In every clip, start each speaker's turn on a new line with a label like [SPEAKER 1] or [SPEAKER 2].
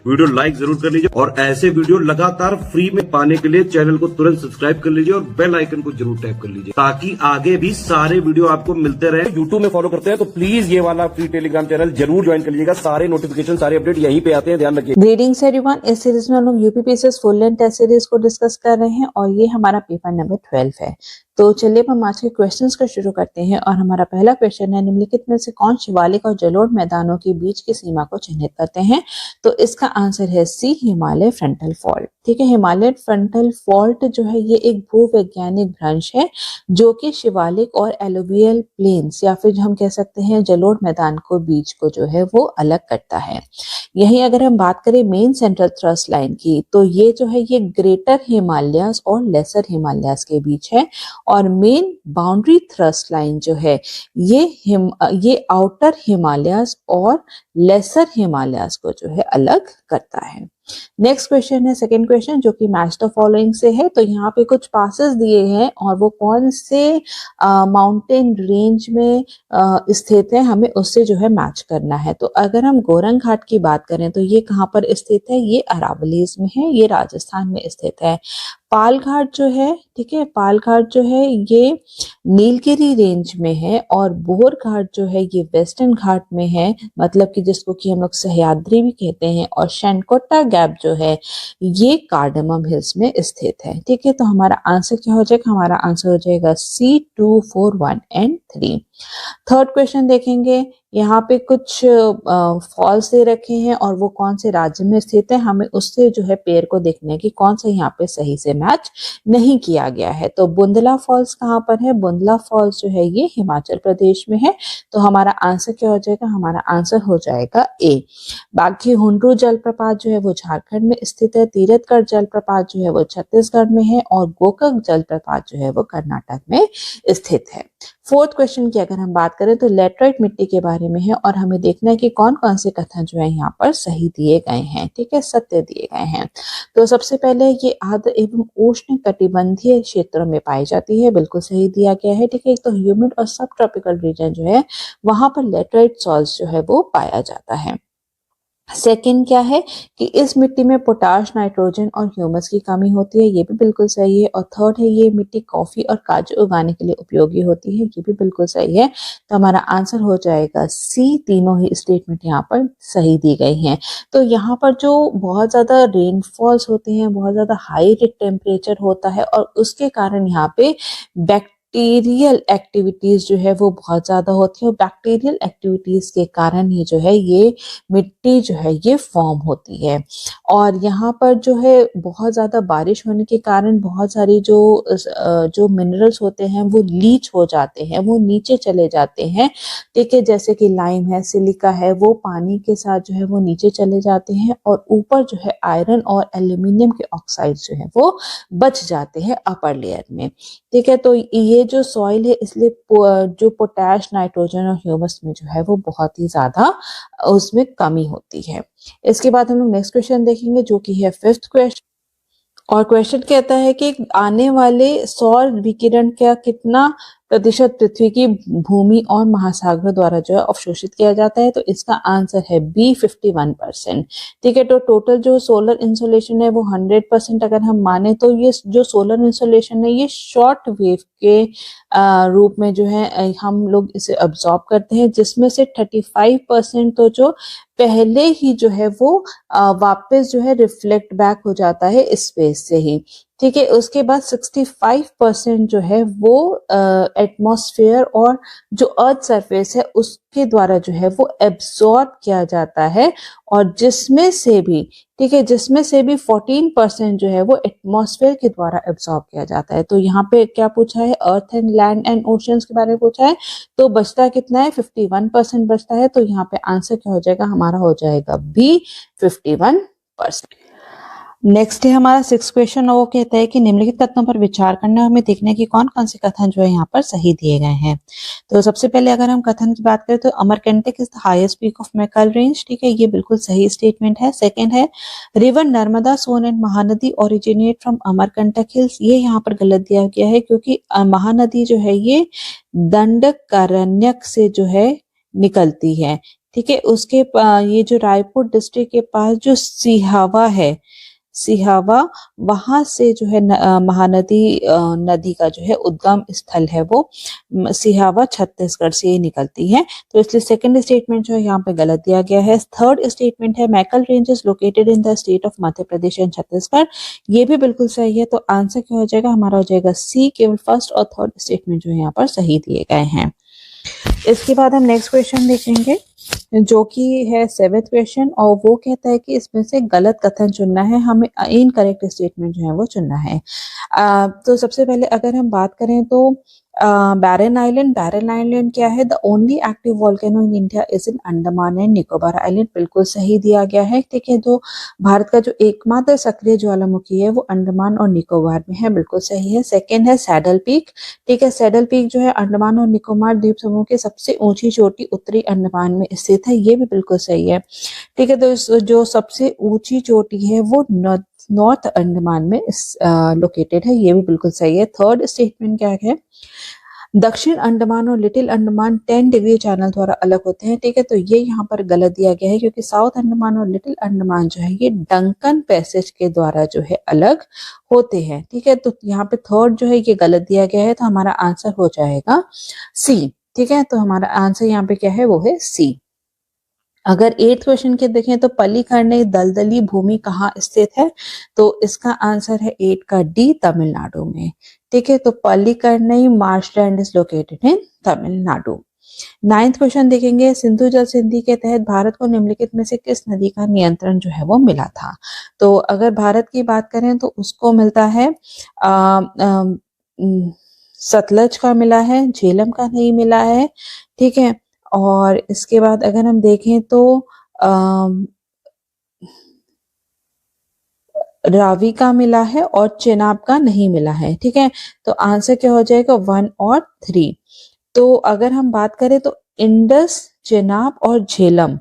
[SPEAKER 1] Video like जरूर कर लीजिए और ऐसे वीडियो लगातार फ्री में पाने के लिए चैनल को तुरंत सब्सक्राइब कर लीजिए और बेल आइकन को जरूर टैप कर लीजिए ताकि आगे भी सारे वीडियो आपको मिलते रहे। यूट्यूब में फॉलो करते हैं तो प्लीज ये वाला फ्री टेलीग्राम चैनल जरूर ज्वाइन कर लीजिएगा। सारे नोटिफिकेशन सारे अपडेट यहीं पे आते हैं, ध्यान रखिए।
[SPEAKER 2] ग्रीटिंग्स एवरीवन, इस सीरीज में हम लोग UPPSC full length test series को डिस्कस कर रहे हैं और ये हमारा पेपर नंबर 12 है। तो चलिए हम आज के क्वेश्चंस को शुरू करते हैं और हमारा पहला क्वेश्चन है, निम्नलिखित में से कौन शिवालिक और जलोढ़ मैदानों के बीच की सीमा को चिन्हित करते हैं? तो इसका आंसर है सी, हिमालय फ्रंटल फॉल्ट। ठीक है, हिमालय फ्रंटल फॉल्ट जो है ये एक भूवैज्ञानिक भ्रंश है जो कि शिवालिक और एलुवियल प्लेन्स या फिर हम कह सकते हैं जलोढ़ मैदान को बीच को जो है वो अलग करता है। यही अगर हम बात करें मेन सेंट्रल थ्रस्ट लाइन की, तो ये जो है ये ग्रेटर हिमालयाज और लेसर हिमालयाज के बीच है और मेन बाउंड्री थ्रस्ट लाइन जो है ये आउटर हिमालयाज और लेसर हिमालयाज को जो है अलग करता है। नेक्स्ट क्वेश्चन है सेकंड क्वेश्चन जो कि मैच द फॉलोइंग से है। तो यहाँ पे कुछ पासेस दिए हैं और वो कौन से माउंटेन रेंज में स्थित है, हमें उससे जो है मैच करना है। तो अगर हम गोरंग घाट की बात करें तो ये कहाँ पर स्थित है? ये अरावलीज में है, ये राजस्थान में स्थित है। पाल घाट जो है, ठीक है, पाल घाट जो है ये नीलगिरी रेंज में है और बोर घाट जो है ये वेस्टर्न घाट में है, मतलब कि जिसको कि हम लोग सह्याद्री भी कहते हैं। और शनकोटा गैप जो है ये कार्डमम हिल्स में स्थित है। ठीक है, तो हमारा आंसर क्या हो जाएगा? हमारा आंसर हो जाएगा C, 2, 4, 1 एंड 3। थर्ड क्वेश्चन देखेंगे, यहाँ पे कुछ फॉल्स दे रखे हैं और वो कौन से राज्य में स्थित है, हमें उससे जो है पेयर को देखना है कि कौन सा यहाँ पे सही से मैच नहीं किया गया है। तो बुंदला फॉल्स कहाँ पर है? बुंदला फॉल्स जो है ये हिमाचल प्रदेश में है। तो हमारा आंसर क्या हो जाएगा? हमारा आंसर हो जाएगा ए। बाकी हुंड्रू जलप्रपात जो है वो झारखंड में स्थित है, तीरथगढ़ जलप्रपात जो है वो छत्तीसगढ़ में है और गोकक जलप्रपात जो है वो कर्नाटक में स्थित है। फोर्थ क्वेश्चन की अगर हम बात करें तो लेटराइट मिट्टी के बारे में है और हमें देखना है कि कौन कौन से कथन जो है यहाँ पर सही दिए गए हैं, ठीक है, सत्य दिए गए हैं। तो सबसे पहले ये आर्द्र एवं उष्ण कटिबंधीय क्षेत्रों में पाई जाती है, बिल्कुल सही दिया गया है। ठीक है, एक तो ह्यूमिड और सब ट्रॉपिकल रीजन जो है वहां पर लेटराइट सॉल्ट्स जो है वो पाया जाता है। सेकंड क्या है कि इस मिट्टी में पोटाश, नाइट्रोजन और ह्यूमस की कमी होती है, ये भी बिल्कुल सही है। और थर्ड है ये मिट्टी कॉफी और काजू उगाने के लिए उपयोगी होती है, ये भी बिल्कुल सही है। तो हमारा आंसर हो जाएगा सी, तीनों ही स्टेटमेंट यहाँ पर सही दी गई हैं। तो यहाँ पर जो बहुत ज्यादा रेनफॉल्स होते हैं, बहुत ज्यादा हाई टेम्परेचर होता है और उसके कारण यहाँ पे बैक्टीरियल एक्टिविटीज जो है वो बहुत ज्यादा होती है और बैक्टीरियल एक्टिविटीज के कारण ही जो है ये मिट्टी जो है ये फॉर्म होती है। और यहाँ पर जो है बहुत ज्यादा बारिश होने के कारण बहुत सारी जो मिनरल्स होते हैं वो लीच हो जाते हैं, वो नीचे चले जाते हैं। ठीक है, जैसे कि लाइम है, सिलिका है, वो पानी के साथ जो है वो नीचे चले जाते हैं और ऊपर जो है आयरन और एल्यूमिनियम के ऑक्साइड जो है वो बच जाते हैं अपर लेयर में। ठीक है, तो ये जो सॉइल है इसलिए जो पोटैश, नाइट्रोजन और ह्यूमस में जो है वो बहुत ही ज्यादा उसमें कमी होती है। इसके बाद हम लोग नेक्स्ट क्वेश्चन देखेंगे जो कि है फिफ्थ क्वेश्चन और क्वेश्चन कहता है कि आने वाले सौर विकिरण का कितना प्रतिशत पृथ्वी की भूमि और महासागरों द्वारा जो है अवशोषित किया जाता है? तो इसका आंसर है बी, 51%। ठीक है, तो टोटल जो सोलर इंसोलेशन है वो 100% अगर हम माने तो ये जो सोलर इंसोलेशन है ये शॉर्ट वेव के रूप में जो है हम लोग इसे अब्सॉर्ब करते हैं, जिसमें से 35% तो जो पहले ही जो है वो वापस जो है रिफ्लेक्ट बैक हो जाता है स्पेस से ही। ठीक है, उसके बाद 65% जो है वो एटमॉस्फेयर और जो अर्थ सरफेस है उसके द्वारा जो है वो एब्सॉर्ब किया जाता है और जिसमें से भी, ठीक है, जिसमें से भी 14% जो है वो एटमॉस्फेयर के द्वारा एब्सॉर्ब किया जाता है। तो यहाँ पे क्या पूछा है? Earth and land and oceans के बारे में पूछा है। तो बचता कितना है? 51% बचता है। तो यहाँ पे आंसर क्या हो जाएगा? हमारा हो जाएगा बी, 51%। नेक्स्ट है हमारा सिक्स क्वेश्चन और वो कहता है कि निम्नलिखित कथनों पर विचार करना, हमें देखना है कि कौन कौन से कथन जो है यहाँ पर सही दिए गए हैं। तो सबसे पहले अगर हम कथन की बात करें तो Amarkantak is the highest peak of Maikal range. ठीक है, ये बिल्कुल सही स्टेटमेंट है। सेकंड है river Narmada, Son and Mahanadi originate from Amarkantak hills. ये यहाँ पर गलत दिया गया है क्योंकि महानदी जो है ये दंडकारण्यक से जो है निकलती है। ठीक है। उसके ये जो रायपुर डिस्ट्रिक्ट के पास जो सिहावा है, सिहावा, वहां से जो है महानदी नदी का जो है उद्गम स्थल है वो सिहावा छत्तीसगढ़ से ही निकलती है। तो इसलिए सेकंड स्टेटमेंट जो है यहाँ पे गलत दिया गया है। थर्ड स्टेटमेंट है Maikal range is located in the state of Madhya Pradesh and Chhattisgarh, ये भी बिल्कुल सही है। तो आंसर क्या हो जाएगा हमारा, हो जाएगा सी। केवल फर्स्ट और थर्ड स्टेटमेंट जो है यहाँ पर सही दिए गए हैं। इसके बाद हम नेक्स्ट क्वेश्चन देखेंगे जो कि है 7th क्वेश्चन, और वो कहता है कि इसमें से गलत कथन चुनना है, हमें इनकरेक्ट स्टेटमेंट जो है वो चुनना है। तो सबसे पहले अगर हम बात करें तो बैरन आइलैंड, बैरन आइलैंड क्या है, the only active volcano in India is in Andaman and Nicobar island, बिल्कुल सही दिया गया है। ठीक है, तो भारत का जो एकमात्र सक्रिय ज्वालामुखी है वो अंडमान और निकोबार में है, बिल्कुल सही है। सेकेंड है सैडल पीक, ठीक है, सैडल पीक जो है अंडमान और निकोबार द्वीप समूह की सबसे ऊंची चोटी उत्तरी अंडमान में स्थित है, ये भी बिल्कुल सही है। ठीक है, तो जो सबसे ऊंची चोटी है वो नॉर्थ अंडमान में लोकेटेड है, ये भी बिल्कुल सही है। थर्ड स्टेटमेंट क्या है, दक्षिण अंडमान और लिटिल अंडमान 10 डिग्री चैनल द्वारा अलग होते हैं। ठीक है, तो ये यहाँ पर गलत दिया गया है क्योंकि साउथ अंडमान और लिटिल अंडमान जो है ये डंकन पैसेज के द्वारा जो है अलग होते हैं। ठीक है, तो यहाँ पे थर्ड जो है ये गलत दिया गया है, तो हमारा आंसर हो जाएगा सी। ठीक है, तो हमारा आंसर यहाँ पे क्या है, वो है सी। अगर 8th क्वेश्चन के देखें तो पल्लीकरनई दलदली भूमि कहाँ स्थित है, तो इसका आंसर है 8 का डी, तमिलनाडु में। ठीक है, तो Pallikaranai marshland is located in Tamil Nadu. 9th question देखेंगे, सिंधु जल संधि के तहत भारत को निम्नलिखित में से किस नदी का नियंत्रण जो है वो मिला था। तो अगर भारत की बात करें तो उसको मिलता है सतलज का मिला है, झेलम का नहीं मिला है। ठीक है, और इसके बाद अगर हम देखें तो रावी का मिला है और चेनाब का नहीं मिला है। ठीक है, तो आंसर क्या हो जाएगा, 1 और 3। तो अगर हम बात करें तो इंडस, चेनाब और झेलम,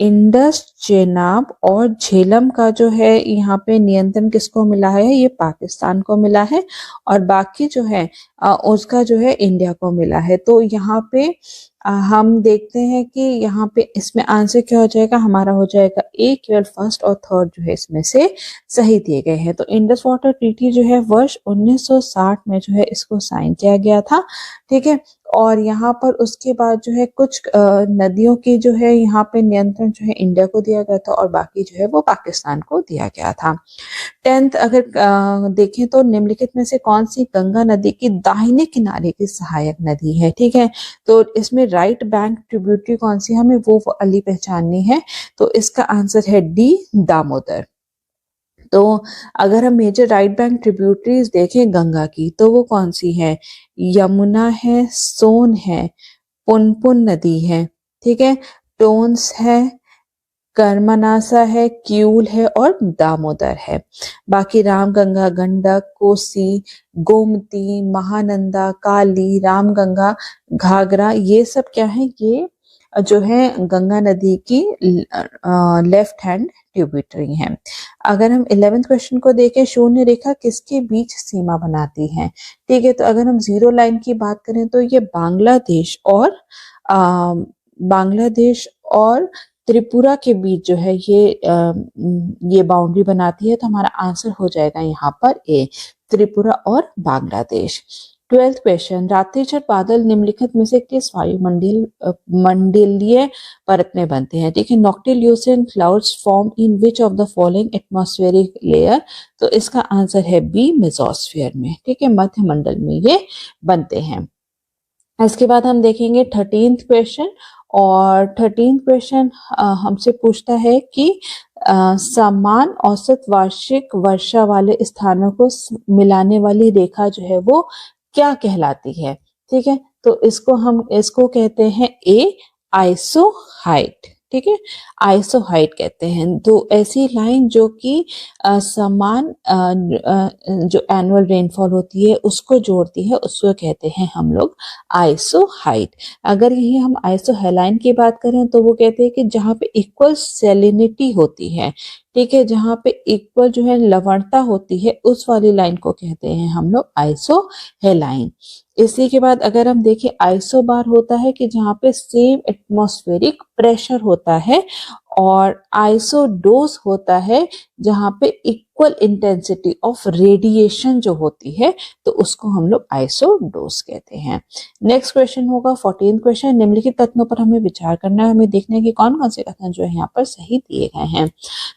[SPEAKER 2] इंडस, चेनाब और झेलम का जो है यहाँ पे नियंत्रण किसको मिला है, ये पाकिस्तान को मिला है, और बाकी जो है उसका जो है इंडिया को मिला है। तो यहाँ पे हम देखते हैं कि यहाँ पे इसमें आंसर क्या हो जाएगा, हमारा हो जाएगा ए, केवल फर्स्ट और थर्ड जो है इसमें से सही दिए गए हैं। तो इंडस वाटर ट्रीटी जो है वर्ष 1960 में जो है इसको साइन किया गया था। ठीक है, और यहाँ पर उसके बाद जो है कुछ नदियों की जो है यहाँ पे नियंत्रण जो है इंडिया को दिया गया था और बाकी जो है वो पाकिस्तान को दिया गया था। 10th अगर देखें तो निम्नलिखित में से कौन सी गंगा नदी की दाहिने किनारे की सहायक नदी है। ठीक है, तो इसमें राइट बैंक ट्रिब्यूटरी कौन सी, हमें वो वाली पहचाननी है, तो इसका आंसर है डी, दामोदर। तो अगर हम मेजर राइट बैंक ट्रिब्यूटरीज देखें गंगा की तो वो कौन सी है, यमुना है, सोन है, पुनपुन नदी है, ठीक है, टोन्स है, कर्मनासा है, क्यूल है और दामोदर है। बाकी रामगंगा, गंडक, कोसी, गोमती, महानंदा, काली, रामगंगा, घाघरा, ये सब क्या है, ये जो है गंगा नदी की लेफ्ट हैंड ट्रिब्यूटरी है। अगर हम 11th क्वेश्चन को देखें, शून्य रेखा किसके बीच सीमा बनाती है। ठीक है, तो अगर हम जीरो लाइन की बात करें तो ये बांग्लादेश और त्रिपुरा के बीच जो है ये बाउंड्री बनाती है। तो हमारा आंसर हो जाएगा यहाँ पर ए, त्रिपुरा और बांग्लादेश। 12th क्वेश्चन, रात्रिचर बादल निम्नलिखित में से किस वायुमंडलीय परत में बनते हैं। ठीक है, noctilucent clouds form in which of the following atmospheric layer, तो इसका आंसर है बी, मेसोस्फीयर में। ठीक है, मध्य मंडल में ये बनते हैं। इसके बाद हम देखेंगे 13th क्वेश्चन, और 13th क्वेश्चन हमसे पूछता है कि समान औसत वार्षिक वर्षा वाले स्थानों को मिलाने वाली रेखा जो है वो क्या कहलाती है। ठीक है, तो इसको कहते हैं ए, आइसोहाइट। ठीक है, आइसोहाइट कहते हैं। तो ऐसी लाइन जो कि समान जो एनुअल रेनफॉल होती है उसको जोड़ती है, उसको कहते हैं हम लोग आइसोहाइट। अगर यही हम आइसोहेलाइन की बात करें तो वो कहते हैं कि जहाँ पे इक्वल सैलिनिटी होती है, ठीक है, जहाँ पे इक्वल जो है लवणता होती है, उस वाली लाइन को कहते हैं हम लोग आइसोहेलाइन। इसी के बाद अगर हम देखें आइसोबार होता है कि जहाँ पे सेम एटमॉस्फेरिक प्रेशर होता है, और आइसोडोस होता है जहाँ पे इक्वल इंटेंसिटी ऑफ रेडिएशन जो होती है, तो उसको हम लोग आइसोडोस कहते हैं। नेक्स्ट क्वेश्चन होगा 14 क्वेश्चन, निम्नलिखित कथनों पर हमें विचार करना है, हमें देखना है कि कौन कौन से कथन जो है यहाँ पर सही दिए गए हैं।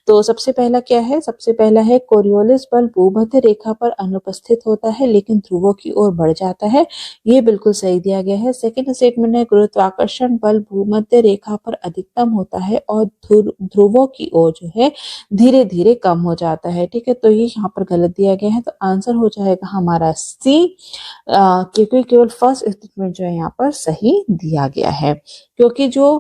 [SPEAKER 2] तो सबसे पहला क्या है, सबसे पहला है कोरियोलिस बल भूमध्य रेखा पर अनुपस्थित होता है लेकिन ध्रुवों की ओर बढ़ जाता है, ये बिल्कुल सही दिया गया है। सेकंड स्टेटमेंट है गुरुत्वाकर्षण बल भूमध्य रेखा पर अधिकतम होता है और ध्रुवों की ओर जो है धीरे धीरे कम हो जाता है, ठीक है, तो ये यहाँ पर गलत दिया गया है। तो आंसर हो जाएगा हमारा सी, क्योंकि केवल फर्स्ट स्टेटमेंट जो है यहाँ पर सही दिया गया है, क्योंकि जो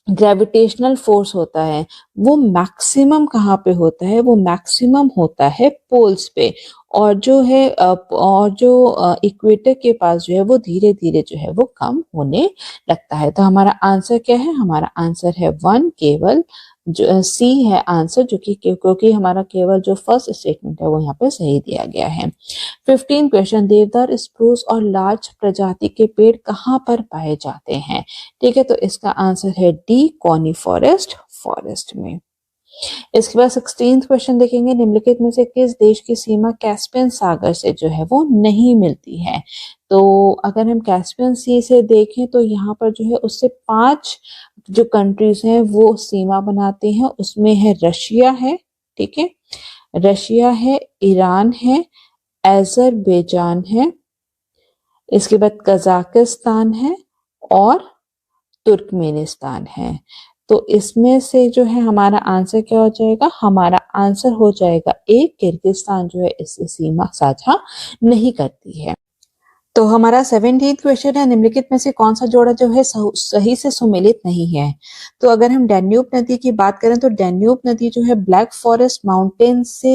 [SPEAKER 2] ग्रेविटेशनल फोर्स होता है वो मैक्सिमम कहाँ पे होता है, वो मैक्सिमम होता है पोल्स पे, और जो है और जो इक्वेटर के पास जो है वो धीरे धीरे जो है वो कम होने लगता है। तो हमारा आंसर क्या है, हमारा आंसर है 1, केवल जो सी है आंसर, जो कि क्योंकि हमारा केवल जो फर्स्ट स्टेटमेंट है वो यहाँ पे सही दिया गया है। 15 क्वेश्चन, देवदार, स्प्रूस और लार्च प्रजाति के पेड़ कहाँ पर पाए जाते हैं, ठीक है, तो इसका आंसर है डी, कॉनिफॉरेस्ट फॉरेस्ट में। इसके बाद 16th क्वेश्चन देखेंगे, निम्नलिखित में से किस देश की सीमा कैस्पियन सागर से जो है वो नहीं मिलती है। तो अगर हम कैस्पियन सी से देखें तो यहाँ पर जो है उससे 5 जो कंट्रीज हैं वो सीमा बनाते हैं, उसमें है रशिया है, ठीक है, रशिया है, ईरान है, अजरबैजान है, इसके बाद कजाकिस्तान है और तुर्कमेनिस्तान है। तो इसमें से जो है हमारा आंसर क्या हो जाएगा, हमारा आंसर हो जाएगा ए, किर्गिस्तान जो है इससे सीमा साझा नहीं करती है। तो हमारा 17th क्वेश्चन है, निम्नलिखित में से कौन सा जोड़ा जो है सही से सुमेलित नहीं है। तो अगर हम डैन्यूब नदी की बात करें तो डैन्यूब नदी जो है ब्लैक फॉरेस्ट माउंटेन से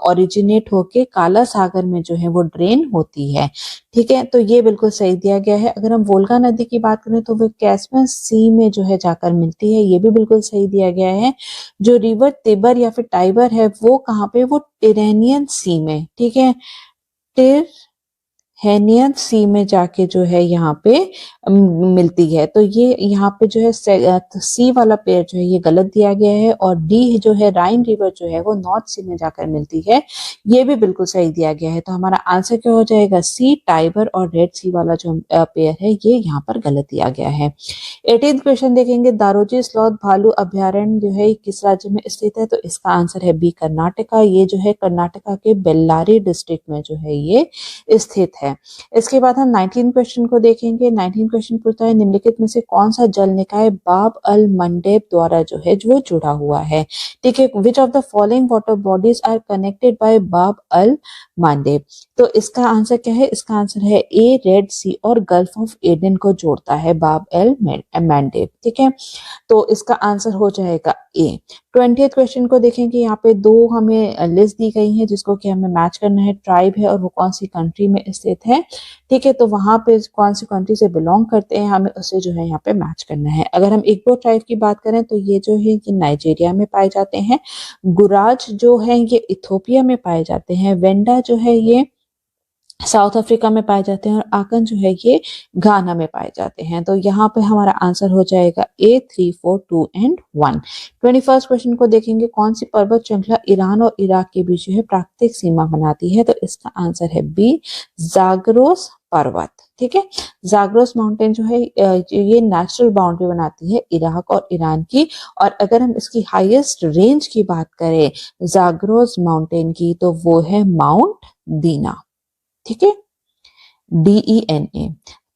[SPEAKER 2] ओरिजिनेट होके काला सागर में जो है वो ड्रेन होती है, ठीक है, तो ये बिल्कुल सही दिया गया है। अगर हम वोल्गा नदी की बात करें तो वो कैस्पियन सी में जो है जाकर मिलती है, ये भी बिल्कुल सही दिया गया है। जो रिवर तिबर या फिर टाइबर है वो कहाँ पे, वो टिरेनियन सी में, ठीक है, हेनियन सी में जाके जो है यहाँ पे मिलती है। तो ये यहाँ पे जो है सी वाला पेयर जो है ये गलत दिया गया है, और डी जो है राइन रिवर जो है वो नॉर्थ सी में जाकर मिलती है, ये भी बिल्कुल सही दिया गया है। तो हमारा आंसर क्या हो जाएगा, सी, टाइबर और रेड सी वाला जो पेयर है ये यहाँ पर गलत दिया गया है। 18th क्वेश्चन देखेंगे, दारोजी स्लॉथ भालू अभ्यारण्य जो है किस राज्य में स्थित है, तो इसका आंसर है बी, कर्नाटका। ये जो है कर्नाटका के बेल्लारी डिस्ट्रिक्ट में जो है ये स्थित है। इसके बाद हम 19 क्वेश्चन को देखेंगे। 19 क्वेश्चन पूछता है, निम्नलिखित में से कौन सा जल निकाय बाब अल मंडेब द्वारा जो है वो जुड़ा हुआ है, ठीक है, which of the following water bodies are connected by Bab el Mandeb. तो इसका आंसर क्या है, इसका आंसर है ए, रेड सी और गल्फ ऑफ एडन को जोड़ता है बाब अल मंडेब, ठीक है, तो इसका आंसर हो जाएगा ए। 20th क्वेश्चन को देखेंगे, यहाँ पे 2 हमें लिस्ट दी गई है जिसको कि हमें मैच करना है, ट्राइब है और वो कौन सी कंट्री में स्थित है, ठीक है, तो वहां पे कौन सी कंट्री से बिलोंग करते हैं हमें उसे जो है यहाँ पे मैच करना है। अगर हम इग्बो ट्राइब की बात करें तो ये जो है ये नाइजीरिया में पाए जाते हैं, गुराज जो है ये इथोपिया में पाए जाते हैं, वेंडा जो है ये साउथ अफ्रीका में पाए जाते हैं, और आकन जो है ये घाना में पाए जाते हैं। तो यहाँ पे हमारा आंसर हो जाएगा ए, 3, 4, 2 एंड 1। 21st क्वेश्चन को देखेंगे, कौन सी पर्वत श्रृंखला ईरान और इराक के बीच जो है प्राकृतिक सीमा बनाती है, तो इसका आंसर है बी, जाग्रोस पर्वत, ठीक है, जाग्रोस माउंटेन जो है ये नेचुरल बाउंड्री बनाती है इराक और ईरान की। और अगर हम इसकी हाईएस्ट रेंज की बात करें जाग्रोस माउंटेन की तो वो है माउंट दीना, ठीक है, DENA।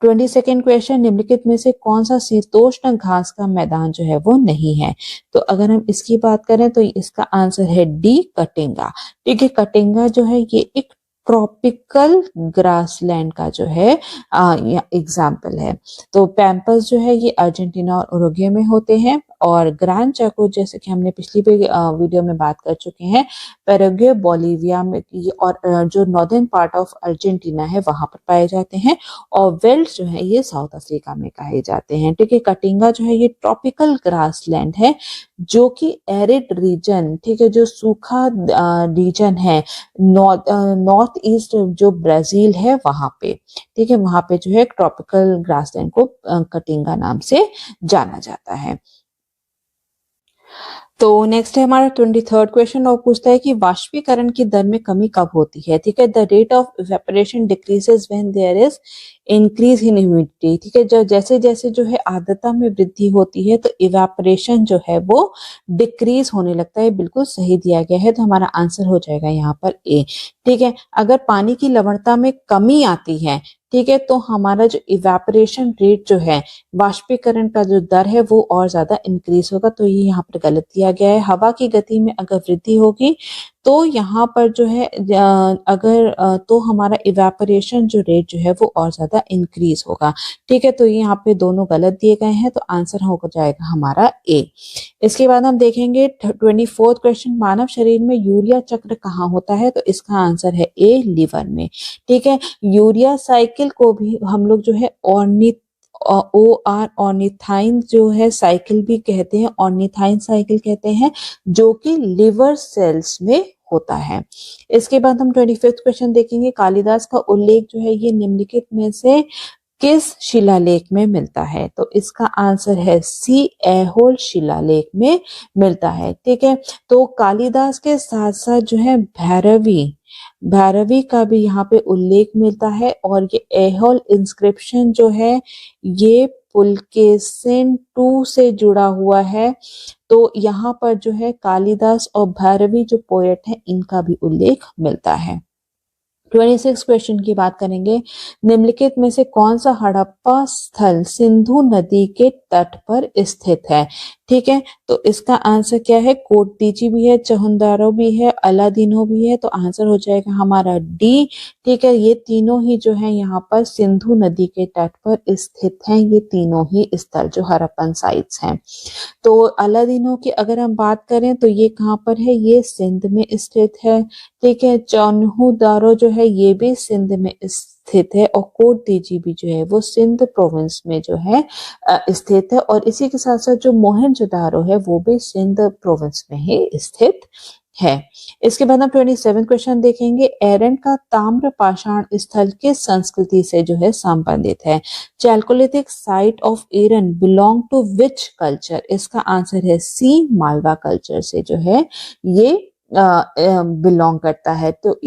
[SPEAKER 2] 22nd क्वेश्चन, निम्नलिखित में से कौन सा शीतोष्ण घास का मैदान जो है वो नहीं है, तो अगर हम इसकी बात करें तो इसका आंसर है डी, कटिंगा, ठीक है, कटिंगा जो है ये एक ट्रॉपिकल ग्रासलैंड का जो है एग्जाम्पल है। तो पैम्पस जो है ये अर्जेंटीना और उरुग्वे में होते हैं, और ग्रैंड चाको जैसे कि हमने पिछली भी वीडियो में बात कर चुके हैं, पैराग्वे, बोलिविया में, और जो नॉर्दर्न पार्ट ऑफ अर्जेंटीना है वहां पर पाए जाते हैं, और वेल्स जो है ये साउथ अफ्रीका में पाए जाते हैं, ठीक है। कटिंगा जो है ये ट्रॉपिकल ग्रासलैंड है जो कि एरिड रीजन, ठीक है, जो सूखा रीजन है नॉर्थ नॉर्थ ईस्ट जो ब्राजील है वहां पे, ठीक है, वहां पे जो है ट्रॉपिकल ग्रासलैंड को कटिंगा नाम से जाना जाता है। तो नेक्स्ट है हमारा 23rd क्वेश्चन और पूछता है कि वाष्पीकरण की दर में कमी कब होती है, ठीक है। The rate of evaporation decreases when there is increase in humidity, ठीक है। जो जैसे जैसे जो है आर्द्रता में वृद्धि होती है तो इवेपोरेशन जो है वो डिक्रीज होने लगता है। बिल्कुल सही दिया गया है, तो हमारा आंसर हो जाएगा यहाँ पर ए, ठीक है। अगर पानी की लवणता में कमी आती है, ठीक है, तो हमारा जो इवेपोरेशन रेट जो है, वाष्पीकरण का जो दर है वो और ज्यादा इंक्रीज होगा, तो ये यहाँ पर गलत दिया गया है। हवा की गति में अगर वृद्धि होगी तो यहाँ पर जो है तो हमारा इवेपोरेशन जो रेट जो है वो और ज्यादा इंक्रीज होगा, ठीक है। तो ये यहाँ पे दोनों गलत दिए गए हैं, तो आंसर हो जाएगा हमारा ए। इसके बाद हम देखेंगे 24th क्वेश्चन, मानव शरीर में यूरिया चक्र कहाँ होता है, तो इसका आंसर है ए, लीवर में, ठीक है। यूरिया साइकिल को भी हम लोग जो है ऑर्निथाइन जो है साइकिल भी कहते हैं, ऑर्निथाइन साइकिल कहते हैं, जो कि लिवर सेल्स में होता है। इसके बाद हम 25th क्वेश्चन देखेंगे, कालिदास का उल्लेख जो है ये निम्नलिखित में से किस शिलालेख में मिलता है, तो इसका आंसर है सी, ऐहोल शिलालेख में मिलता है, ठीक है। तो कालिदास के साथ साथ जो है भैरवी का भी यहाँ पे उल्लेख मिलता है, और ये ऐहोल इंस्क्रिप्शन जो है ये पुलकेशिन II से जुड़ा हुआ है। तो यहाँ पर जो है कालिदास और भैरवी जो पोएट है इनका भी उल्लेख मिलता है। 26 क्वेश्चन की बात करेंगे, निम्नलिखित में से कौन सा हड़प्पा स्थल सिंधु नदी के तट पर स्थित है, ठीक है। तो इसका आंसर क्या है, कोटदीजी भी है, चहुंदारो भी है, अलादीनो भी है, तो आंसर हो जाएगा हमारा डी, ठीक है। ये तीनों ही जो है यहाँ पर सिंधु नदी के तट पर स्थित हैं, ये तीनों ही स्थल जो हड़प्पन साइट्स हैं। तो अलादीनो की अगर हम बात करें तो ये कहाँ पर है, ये सिंध में स्थित है, ठीक है। चौन्हूदारो जो है ये भी सिंध में स्थित है, और कोटदीजी भी जो है वो सिंध प्रोविंस में जो है स्थित है, और इसी के साथ साथ जो मोहनजोदारो है वो भी सिंध प्रोविंस में ही स्थित है। इसके बाद हम 27 क्वेश्चन देखेंगे, एरन का ताम्र पाषाण स्थल किस संस्कृति से जो है संबंधित है, chalcolithic site of Eran belong to which culture, इसका आंसर है सी, मालवा कल्चर से जो है ये बिलोंग करता है। तो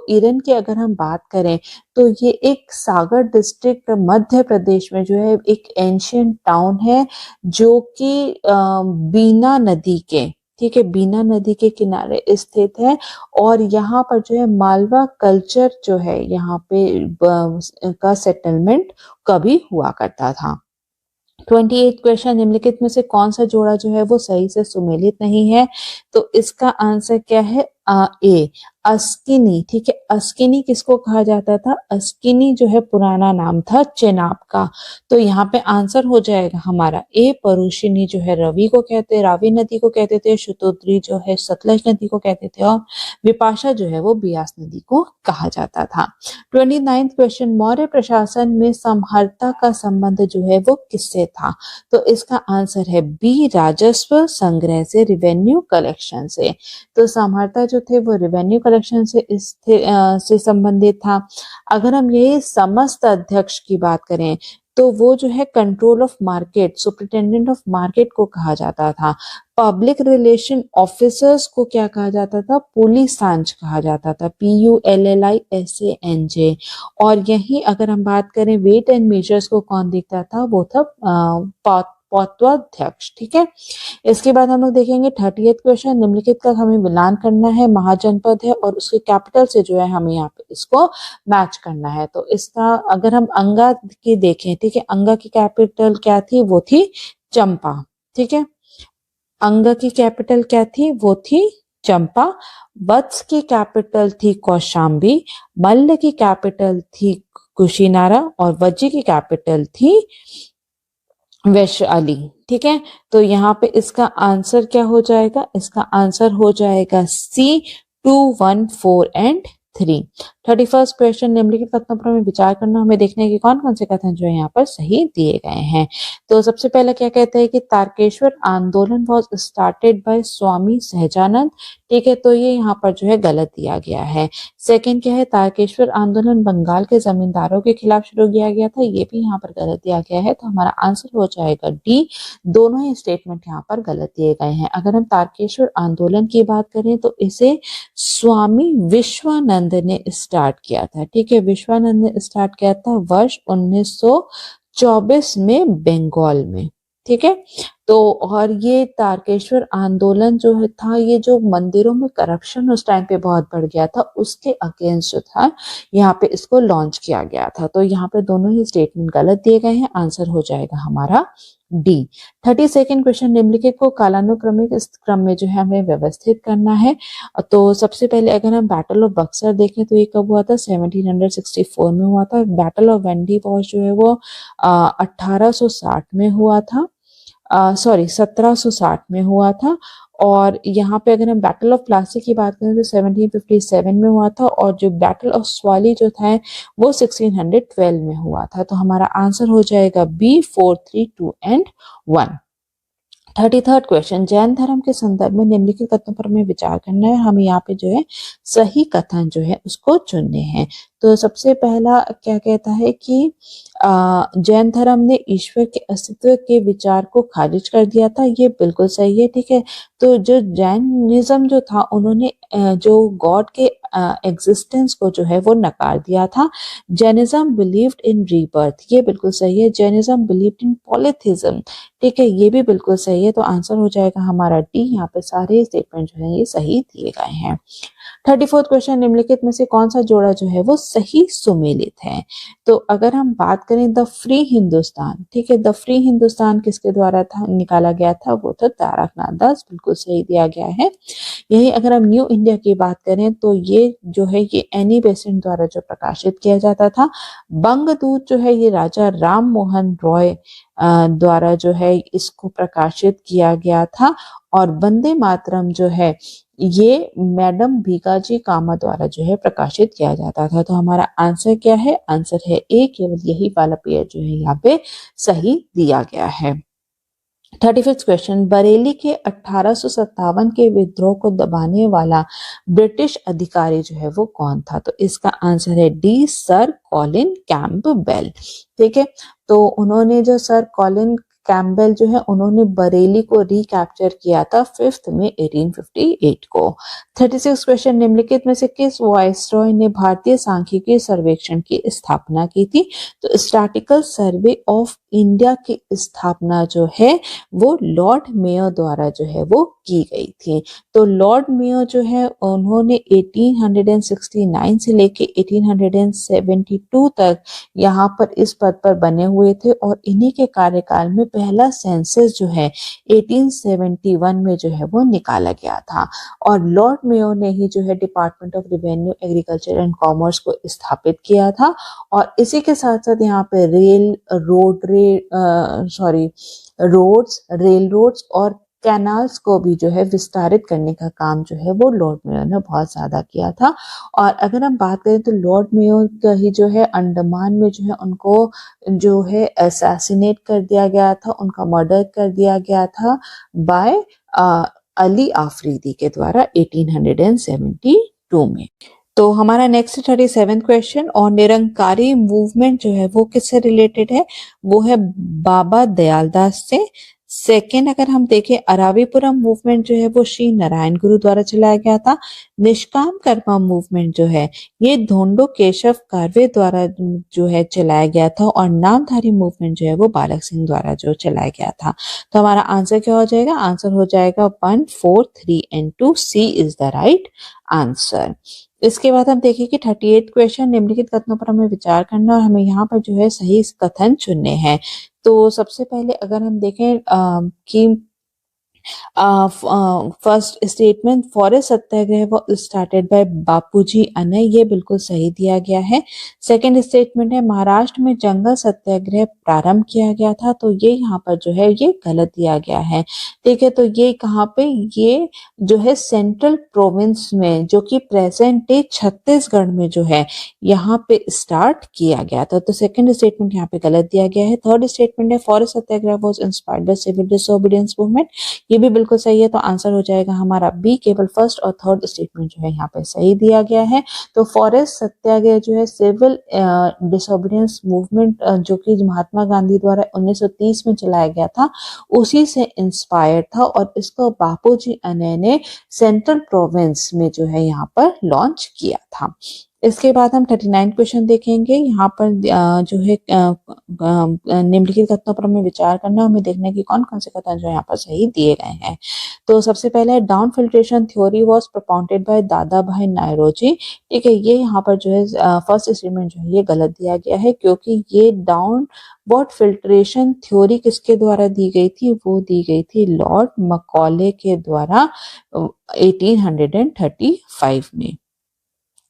[SPEAKER 2] ईरन की अगर हम बात करें तो ये एक सागर डिस्ट्रिक्ट मध्य प्रदेश में जो है एक एंशियंट टाउन है, जो कि बीना नदी के, ठीक है, बीना नदी के किनारे स्थित है, और यहाँ पर जो है मालवा कल्चर जो है यहाँ पे का सेटलमेंट कभी हुआ करता था। 28 क्वेश्चन, निम्नलिखित में से कौन सा जोड़ा जो है वो सही से सुमेलित नहीं है, तो इसका आंसर क्या है, ए, अस्किनी, ठीक है। अस्किनी किसको कहा जाता था, अस्किनी जो है पुराना नाम था चेनाब का, तो यहाँ पे आंसर हो जाएगा हमारा ए, परुशिनी जो है रवि को कहते, रावी नदी को कहते थे, शतुद्री जो है सतलज नदी को कहते थे, और विपाशा जो है वो बियास नदी को कहा जाता था। 29th क्वेश्चन, मौर्य प्रशासन में समहर्ता का संबंध जो है वो किससे था, तो इसका आंसर है बी, राजस्व संग्रह से, रिवेन्यू कलेक्शन से। तो समहर्ता जो थे वो रिवेन्यू कलेक्शन से संबंधित था। अगर हम यही समस्त अध्यक्ष की बात करें तो वो जो है control of market, superintendent of market को कहा जाता था। पब्लिक रिलेशन ऑफिसर्स को क्या कहा जाता था, पुलिसांज कहा जाता था, PULLISANJ। और यही अगर हम बात करें वेट एंड मेजर्स को कौन देखता था, वो था पौत्वाध्यक्ष, ठीक है। इसके बाद हम लोग देखेंगे 30th क्वेश्चन, निम्नलिखित का हमें मिलान करना है, महाजनपद है और उसके कैपिटल से जो है हमें यहाँ पे इसको मैच करना है। तो इसका अगर हम अंगा की देखें, ठीक है, अंगा की कैपिटल क्या थी, वो थी चंपा, ठीक है। अंगा की कैपिटल क्या थी, वो थी चंपा। वत्स की कैपिटल थी कौशाम्बी, मल्ल की कैपिटल थी कुशीनारा, और वज्जी की कैपिटल थी वैशाली, ठीक है। तो यहाँ पे इसका आंसर क्या हो जाएगा, इसका आंसर हो जाएगा सी, 2, 1, 4 एंड 3। 31st क्वेश्चन, निम्नलिखित कथनों पर हमें विचार करना, हमें देखना है कि कौन कौन से कथन जो है यहाँ पर सही दिए गए हैं। तो सबसे पहले क्या कहते हैं कि तारकेश्वर आंदोलन was started by Swami Sahajanand. ठीक है, तो ये यहाँ पर जो है गलत दिया गया है। सेकंड क्या है, तारकेश्वर आंदोलन बंगाल के जमींदारों के खिलाफ शुरू किया गया था, ये भी यहाँ पर गलत दिया गया है। तो हमारा आंसर हो जाएगा डी। दोनों ही स्टेटमेंट यहाँ पर गलत दिए गए हैं। अगर हम तारकेश्वर आंदोलन की बात करें तो इसे स्वामी विश्वानंद ने स्टार्ट किया था। ठीक है, विश्वानंद ने स्टार्ट किया था वर्ष 1924 में बंगाल में। ठीक है, तो और ये तारकेश्वर आंदोलन जो है था, ये जो मंदिरों में करप्शन उस टाइम पे बहुत बढ़ गया था, उसके अगेंस्ट जो था यहाँ पे इसको लॉन्च किया गया था। तो यहाँ पे दोनों ही स्टेटमेंट गलत दिए गए हैं। आंसर हो जाएगा हमारा डी। 32nd क्वेश्चन, निम्नलिखित को कालानुक्रमिक इस क्रम में जो है हमें व्यवस्थित करना है। तो सबसे पहले अगर हम बैटल ऑफ बक्सर देखें तो ये कब हुआ था, 1764 में हुआ था। बैटल ऑफ वेंडी वॉश जो है वो 1860 में हुआ था, सॉरी 1760 में हुआ था। और यहाँ पे अगर हम बैटल ऑफ प्लासी की बात करें तो 1757 में हुआ था, और जो बैटल ऑफ स्वाली जो था वो 1612 में हुआ था। तो हमारा आंसर हो जाएगा B, 4, 3, 2 and 1। 33rd question, Jain धर्म के संदर्भ में निम्नलिखित कथनों पर हमें विचार करना है। हमें यहाँ पे जो है सही कथन जो है उसको चुनने हैं। तो सबसे पहला क्या कहता है कि जैन धर्म ने ईश्वर के अस्तित्व के विचार को खारिज कर दिया था, ये बिल्कुल सही है। ठीक है, तो जो जैनिज्म जो था उन्होंने जो गॉड के एग्जिस्टेंस को जो है वो नकार दिया था। जैनिज्म बिलीव्ड इन रीबर्थ, ये बिल्कुल सही है। जैनिज्म बिलीव्ड इन पॉलीथिज्म, ठीक है, ये भी बिल्कुल सही है। तो आंसर हो जाएगा हमारा डी। यहाँ पे सारे स्टेटमेंट जो है ये सही दिए गए हैं। 34th क्वेश्चन, निम्नलिखित में से कौन सा जोड़ा जो है वो सही सुमेलित है। तो अगर हम बात करें द फ्री हिंदुस्तान, ठीक है, द फ्री हिंदुस्तान किसके द्वारा था निकाला गया था, वो था तारकनाथ दास, बिल्कुल सही दिया गया है। यही अगर हम न्यू इंडिया की बात करें तो ये जो है ये एनी बेसेंट द्वारा जो प्रकाशित किया जाता था। बंगदूत जो है ये राजा राम मोहन रॉय द्वारा जो है इसको प्रकाशित किया गया था। और वंदे मातरम जो है ये मैडम भीकाजी कामा द्वारा जो है प्रकाशित किया जाता था। तो हमारा आंसर क्या है, आंसर है ए, केवल यही वाला पेयर जो है यहाँ पे सही दिया गया है। 35th क्वेश्चन, बरेली के 1857 के विद्रोह को दबाने वाला ब्रिटिश अधिकारी जो है वो कौन था। तो इसका आंसर है डी, सर कॉलिन कैम्पबेल। ठीक है, तो उन्होंने जो सर कॉलिन कैम्पबेल जो है उन्होंने बरेली को रिकैप्चर किया था 5 मई 1858 को। 36 क्वेश्चन, निम्नलिखित में से किस वाइसरॉय ने भारतीय सांख्यिकी सर्वेक्षण की स्थापना की थी। तो स्टैटिस्टिकल सर्वे ऑफ इंडिया की स्थापना जो है वो लॉर्ड मेयो द्वारा जो है वो की गई थी। तो लॉर्ड मेयो जो है उन्होंने 1869 से लेके 1872 तक यहाँ पर इस पद पर बने हुए थे, और इन्हीं के कार्यकाल में पहला सेंसस जो है 1871 में जो है वो निकाला गया था। और लॉर्ड मेयो ने ही जो है department of revenue, agriculture and commerce को स्थापित किया था। और इसी के साथ साथ यहाँ पे रोड्स, रेल रोड्स और कैनाल्स को भी जो है विस्तारित करने का काम जो है वो लॉर्ड मेयो ने बहुत ज्यादा किया था। और अगर हम बात करें तो लॉर्ड मेयो का ही जो है अंडमान में जो है उनको जो है असैसिनेट कर दिया गया था, उनका मर्डर कर दिया गया था बाय अली आफरीदी के द्वारा 1872 में। तो हमारा नेक्स्ट 37 क्वेश्चन, और निरंकारी मूवमेंट जो है वो किससे रिलेटेड है, वो है बाबा दयालदास से। सेकेंड अगर हम देखें, अरावीपुरम मूवमेंट जो है वो श्री नारायण गुरु द्वारा चलाया गया था। निष्काम कर्मा मूवमेंट जो है ये धोंडो केशव कारवे द्वारा जो है चलाया गया था। और नामधारी मूवमेंट जो है वो बालक सिंह द्वारा जो चलाया गया था। तो हमारा आंसर क्या हो जाएगा, आंसर हो जाएगा 1, 4, 3 and 2, C is the right answer. इसके बाद हम देखें कि 38 क्वेश्चन, निम्नलिखित कथनों पर हमें विचार करना और हमें यहाँ पर जो है सही कथन चुनने हैं। तो सबसे पहले अगर हम देखें कि फर्स्ट स्टेटमेंट फॉरेस्ट सत्याग्रह वो स्टार्टेड बाय बापूजी अनय, ये बिल्कुल सही दिया गया है। सेकंड स्टेटमेंट है महाराष्ट्र में जंगल सत्याग्रह प्रारंभ किया गया था, तो ये यहाँ पर जो है ये गलत दिया गया है। ठीक है, तो ये कहाँ पे, ये जो है सेंट्रल प्रोविंस में, जो कि प्रेजेंट डे छत्तीसगढ़ में जो है यहाँ पे स्टार्ट किया गया था। तो सेकंड स्टेटमेंट यहाँ पे गलत दिया गया है। थर्ड स्टेटमेंट है forest satyagraha was inspired by civil disobedience movement, ये भी बिल्कुल सही है। तो आंसर हो जाएगा हमारा बी, केवल फर्स्ट और थर्ड स्टेटमेंट जो है यहाँ पे सही दिया गया है। तो फॉरेस्ट सत्याग्रह जो है सिविल डिसोबीडियंस मूवमेंट जो कि महात्मा गांधी द्वारा 1930 में चलाया गया था, उसी से इंस्पायर्ड था और इसको बापूजी अनय ने सेंट्रल प्रोविंस में जो है यहाँ पर लॉन्च किया था। इसके बाद हम 39 क्वेश्चन देखेंगे। यहाँ पर जो है निम्नलिखित कथनों पर हमें विचार करना, हमें देखना है कि कौन कौन से कथन जो यहाँ पर सही दिए गए हैं। तो सबसे पहले है down filtration theory was propounded bye दादा भाई नायरोजी। ठीक है, ये यहाँ पर जो है फर्स्ट स्टेटमेंट जो है ये गलत दिया गया है, क्योंकि ये डाउन वॉट फिल्ट्रेशन थ्योरी किसके द्वारा दी गई थी, वो दी गई थी लॉर्ड मकॉले के द्वारा 1835 में।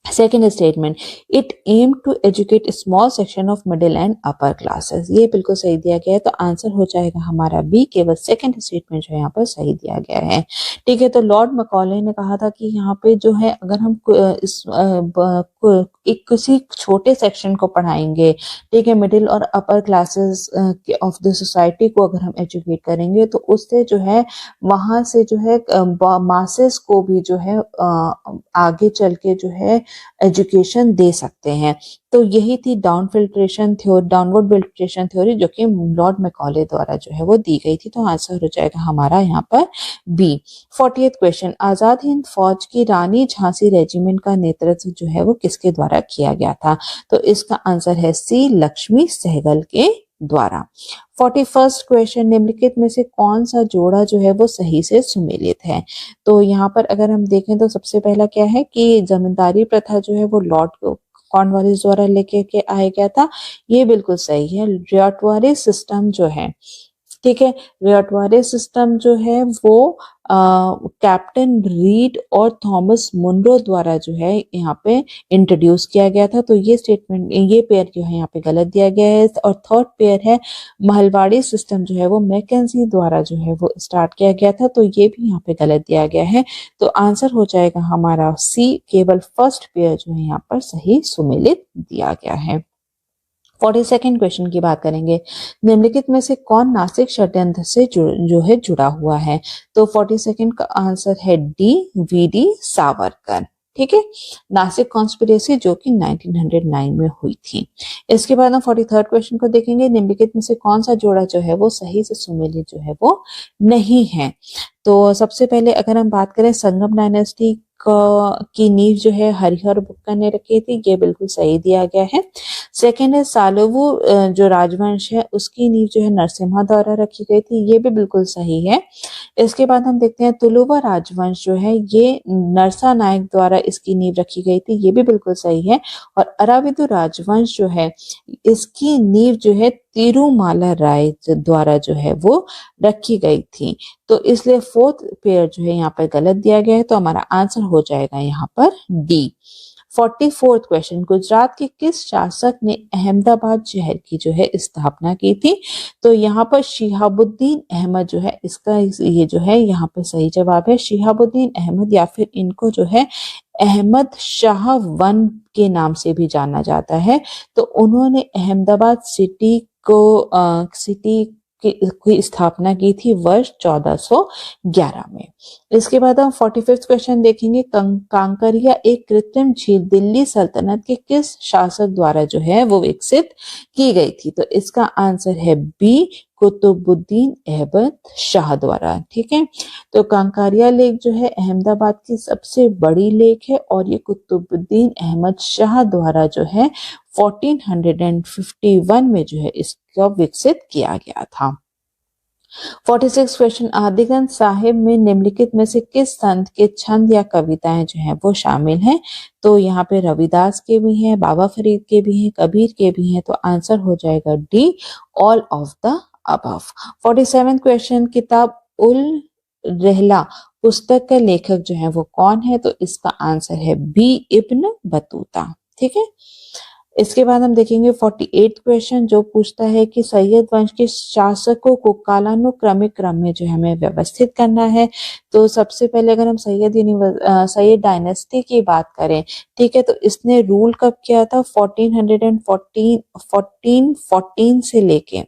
[SPEAKER 2] Second statement it aim to educate small section of middle and upper classes, ये बिल्कुल सही दिया गया है। तो आंसर हो जाएगा हमारा बी, केवल सेकेंड स्टेटमेंट जो है यहाँ पर सही दिया गया है। ठीक है, तो लॉर्ड मकॉले ने कहा था कि यहाँ पे जो है अगर हम एक किसी छोटे सेक्शन को पढ़ाएंगे, ठीक है, मिडिल और upper classes of the society को अगर हम एजुकेट करेंगे, तो उससे जो है वहां से जो है मासेस को भी जो है आगे चल के जो है एजुकेशन दे सकते हैं। तो यही थी डाउनवर्ड फिल्ट्रेशन थ्योरी जो कि लॉर्ड मैकॉले द्वारा जो है वो दी गई थी। तो आंसर हो जाएगा हमारा यहाँ पर B. 40th question, Azad Hind फौज की रानी झांसी रेजिमेंट का नेतृत्व जो है वो किसके द्वारा किया गया था? तो इसका आंसर है सी, लक्ष्मी सहगल के द्वारा। 41st क्वेश्चन, निम्नलिखित में से कौन सा जोड़ा जो है वो सही से सुमेलित है? तो यहाँ पर अगर हम देखें तो सबसे पहला क्या है कि जमींदारी प्रथा जो है वो लॉर्ड कॉर्नवालिस द्वारा लेके के आया गया था, ये बिल्कुल सही है। रियाटवारी सिस्टम जो है, ठीक है, रियाटवारी सिस्टम जो है वो कैप्टन रीड और थॉमस मुनरो द्वारा जो है यहाँ पे इंट्रोड्यूस किया गया था। तो ये स्टेटमेंट, ये पेयर जो है यहाँ पे गलत दिया गया है। और थर्ड पेयर है महलवाड़ी सिस्टम जो है वो मैकेंजी द्वारा जो है वो स्टार्ट किया गया था, तो ये भी यहाँ पे गलत दिया गया है। तो आंसर हो जाएगा हमारा सी, केवल फर्स्ट पेयर जो है यहाँ पर सही सुमेलित दिया गया है। 42nd क्वेश्चन की बात करेंगे, निम्नलिखित में से कौन नासिक षड्यंत्र से जो है जुड़ा हुआ है? तो 42nd का आंसर है डी, वीडी सावरकर। ठीक है, नासिक कॉन्स्पिरेसी जो कि 1909 में हुई थी। इसके बाद हम 43rd क्वेश्चन को देखेंगे, निम्नलिखित में से कौन सा जोड़ा जो है वो सही से सुमेलित जो है वो नहीं है? तो सबसे पहले अगर हम बात करें, संगम डायनेस्टी की नींव जो है हरिहर बुक्का ने रखी थी, ये बिल्कुल सही दिया गया है। सेकेंड है सालोवू जो राजवंश है उसकी नींव जो है नरसिम्हा द्वारा रखी गई थी, ये भी बिल्कुल सही है। इसके बाद हम देखते हैं तुलुवा राजवंश जो है ये नरसा नायक द्वारा इसकी नींव रखी गई थी, ये भी बिल्कुल सही है। और अराविदु राजवंश जो है इसकी नींव जो है तिरुमाला राय द्वारा जो है वो रखी गई थी, तो इसलिए फोर्थ पेयर जो है यहाँ पर गलत दिया गया है। तो हमारा आंसर हो जाएगा यहाँ पर डी। 44th क्वेश्चन, गुजरात के किस शासक ने अहमदाबाद शहर की जो है स्थापना की थी? तो यहाँ पर शिहाबुद्दीन अहमद जो है, इसका ये जो है यहाँ पर सही जवाब है शिहाबुद्दीन अहमद, या फिर इनको जो है अहमद शाह वन के नाम से भी जाना जाता है। तो उन्होंने अहमदाबाद सिटी की स्थापना की थी वर्ष 1411 में। इसके बाद हम 45th क्वेश्चन देखेंगे, कांकरिया एक कृत्रिम झील दिल्ली सल्तनत के किस शासक द्वारा जो है वो विकसित की गई थी? तो इसका आंसर है बी, कुतुबुद्दीन ऐबक शाह द्वारा। ठीक है, तो कांकरिया लेक जो है अहमदाबाद की सबसे बड़ी लेक है और ये कुतुबुद्दीन अहमद शाह द्वारा जो है 1451 में जो है इसका विकसित किया गया था। 46 क्वेश्चन, आदिगंज साहिब में निम्नलिखित में से किस संत के छंद या कविताएं जो हैं वो शामिल हैं? तो यहाँ पे रविदास के भी हैं, बाबा फरीद के भी हैं, कबीर के भी हैं, तो आंसर हो जाएगा D, all of the above. 47 question, किताब उल रहला पुस्तक का लेखक जो है वो कौन है? तो इसका आंसर है बी, इब्न बतूता। ठीक है। इसके बाद हम देखेंगे 48 क्वेश्चन जो पूछता है कि सैयद वंश के शासकों को कालानुक्रमिक क्रम में जो है हमें व्यवस्थित करना है। तो सबसे पहले अगर हम सैयद डायनेस्टी की बात करें, ठीक है, तो इसने रूल कब किया था? 1414 से लेके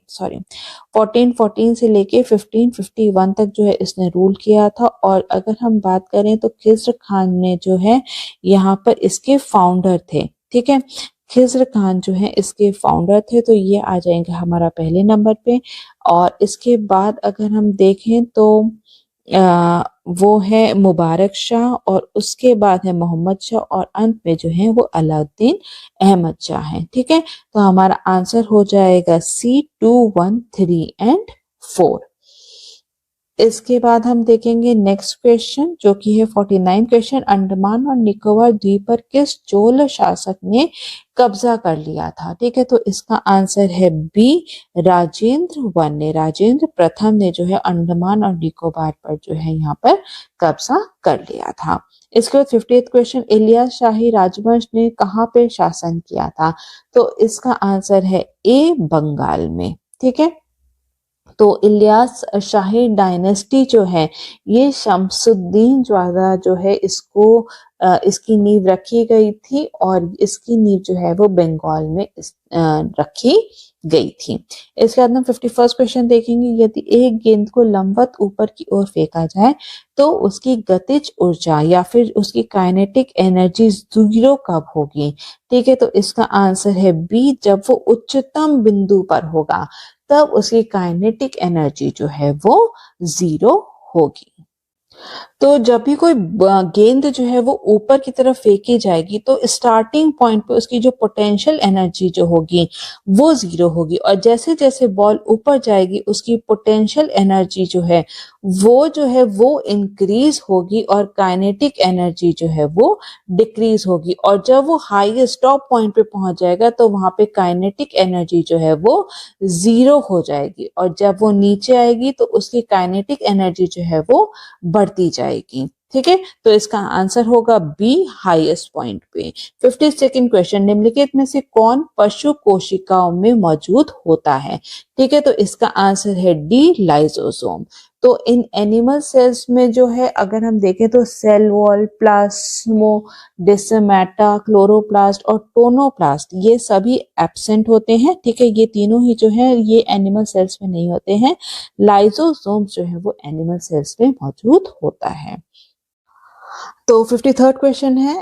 [SPEAKER 2] 1551 तक जो है इसने रूल किया था। और अगर हम बात करें तो खिज्र खान ने जो है यहाँ पर इसके फाउंडर थे। ठीक है, खिज्र खान जो है इसके फाउंडर थे, तो ये आ जाएंगे हमारा पहले नंबर पे। और इसके बाद अगर हम देखें तो वो है मुबारक शाह, और उसके बाद है मोहम्मद शाह, और अंत में जो है वो अलाउद्दीन अहमद शाह है। ठीक है, तो हमारा आंसर हो जाएगा सी, 2, 1, 3 एंड 4। इसके बाद हम देखेंगे नेक्स्ट क्वेश्चन जो कि है 49 क्वेश्चन, अंडमान और निकोबार द्वीप पर किस चोल शासक ने कब्जा कर लिया था? ठीक है, तो इसका आंसर है बी, राजेंद्र वन ने, राजेंद्र प्रथम ने जो है अंडमान और निकोबार पर जो है यहाँ पर कब्जा कर लिया था। इसके बाद 58 क्वेश्चन, इलियास शाही राजवंश ने कहाँ पे शासन किया था? तो इसका आंसर है ए, बंगाल में। ठीक है, तो इलियास शाही डायनेस्टी जो है ये शमसुद्दीन द्वारा जो है इसकी नींव रखी गई थी, और इसकी नींव जो है वो बंगाल में रखी गई थी। इसके बाद हम 51 क्वेश्चन देखेंगे, यदि एक गेंद को लंबवत ऊपर की ओर फेंका जाए तो उसकी गतिज ऊर्जा या फिर उसकी काइनेटिक एनर्जी 0 कब होगी? ठीक है, तो इसका आंसर है बी, जब वो उच्चतम बिंदु पर होगा तब उसकी काइनेटिक एनर्जी जो है वो 0 होगी। तो जब भी कोई गेंद जो है वो ऊपर की तरफ फेंकी जाएगी तो स्टार्टिंग पॉइंट पे उसकी जो पोटेंशियल एनर्जी जो होगी वो 0 होगी, और जैसे जैसे बॉल ऊपर जाएगी उसकी पोटेंशियल एनर्जी जो है वो इंक्रीज होगी, और काइनेटिक एनर्जी जो है वो डिक्रीज होगी। और जब वो हाईएस्ट टॉप पॉइंट पे पहुंच जाएगा तो वहां पे काइनेटिक एनर्जी जो है वो 0 हो जाएगी, और जब वो नीचे आएगी तो उसकी काइनेटिक एनर्जी जो है वो बढ़ती जाएगी। ठीक है, तो इसका आंसर होगा बी, हाईएस्ट पॉइंट पे। 52nd क्वेश्चन, निम्नलिखित में से कौन पशु कोशिकाओं में मौजूद होता है? ठीक है, तो इसका आंसर है डी, लाइसोसोम। तो इन एनिमल सेल्स में जो है अगर हम देखें तो सेल वॉल, प्लाज्मोडेस्माटा, क्लोरोप्लास्ट और टोनोप्लास्ट ये सभी एब्सेंट होते हैं। ठीक है, ये तीनों ही जो है ये एनिमल सेल्स में नहीं होते हैं। लाइसोसोम जो है वो एनिमल सेल्स में मौजूद होता है। तो 53rd क्वेश्चन है,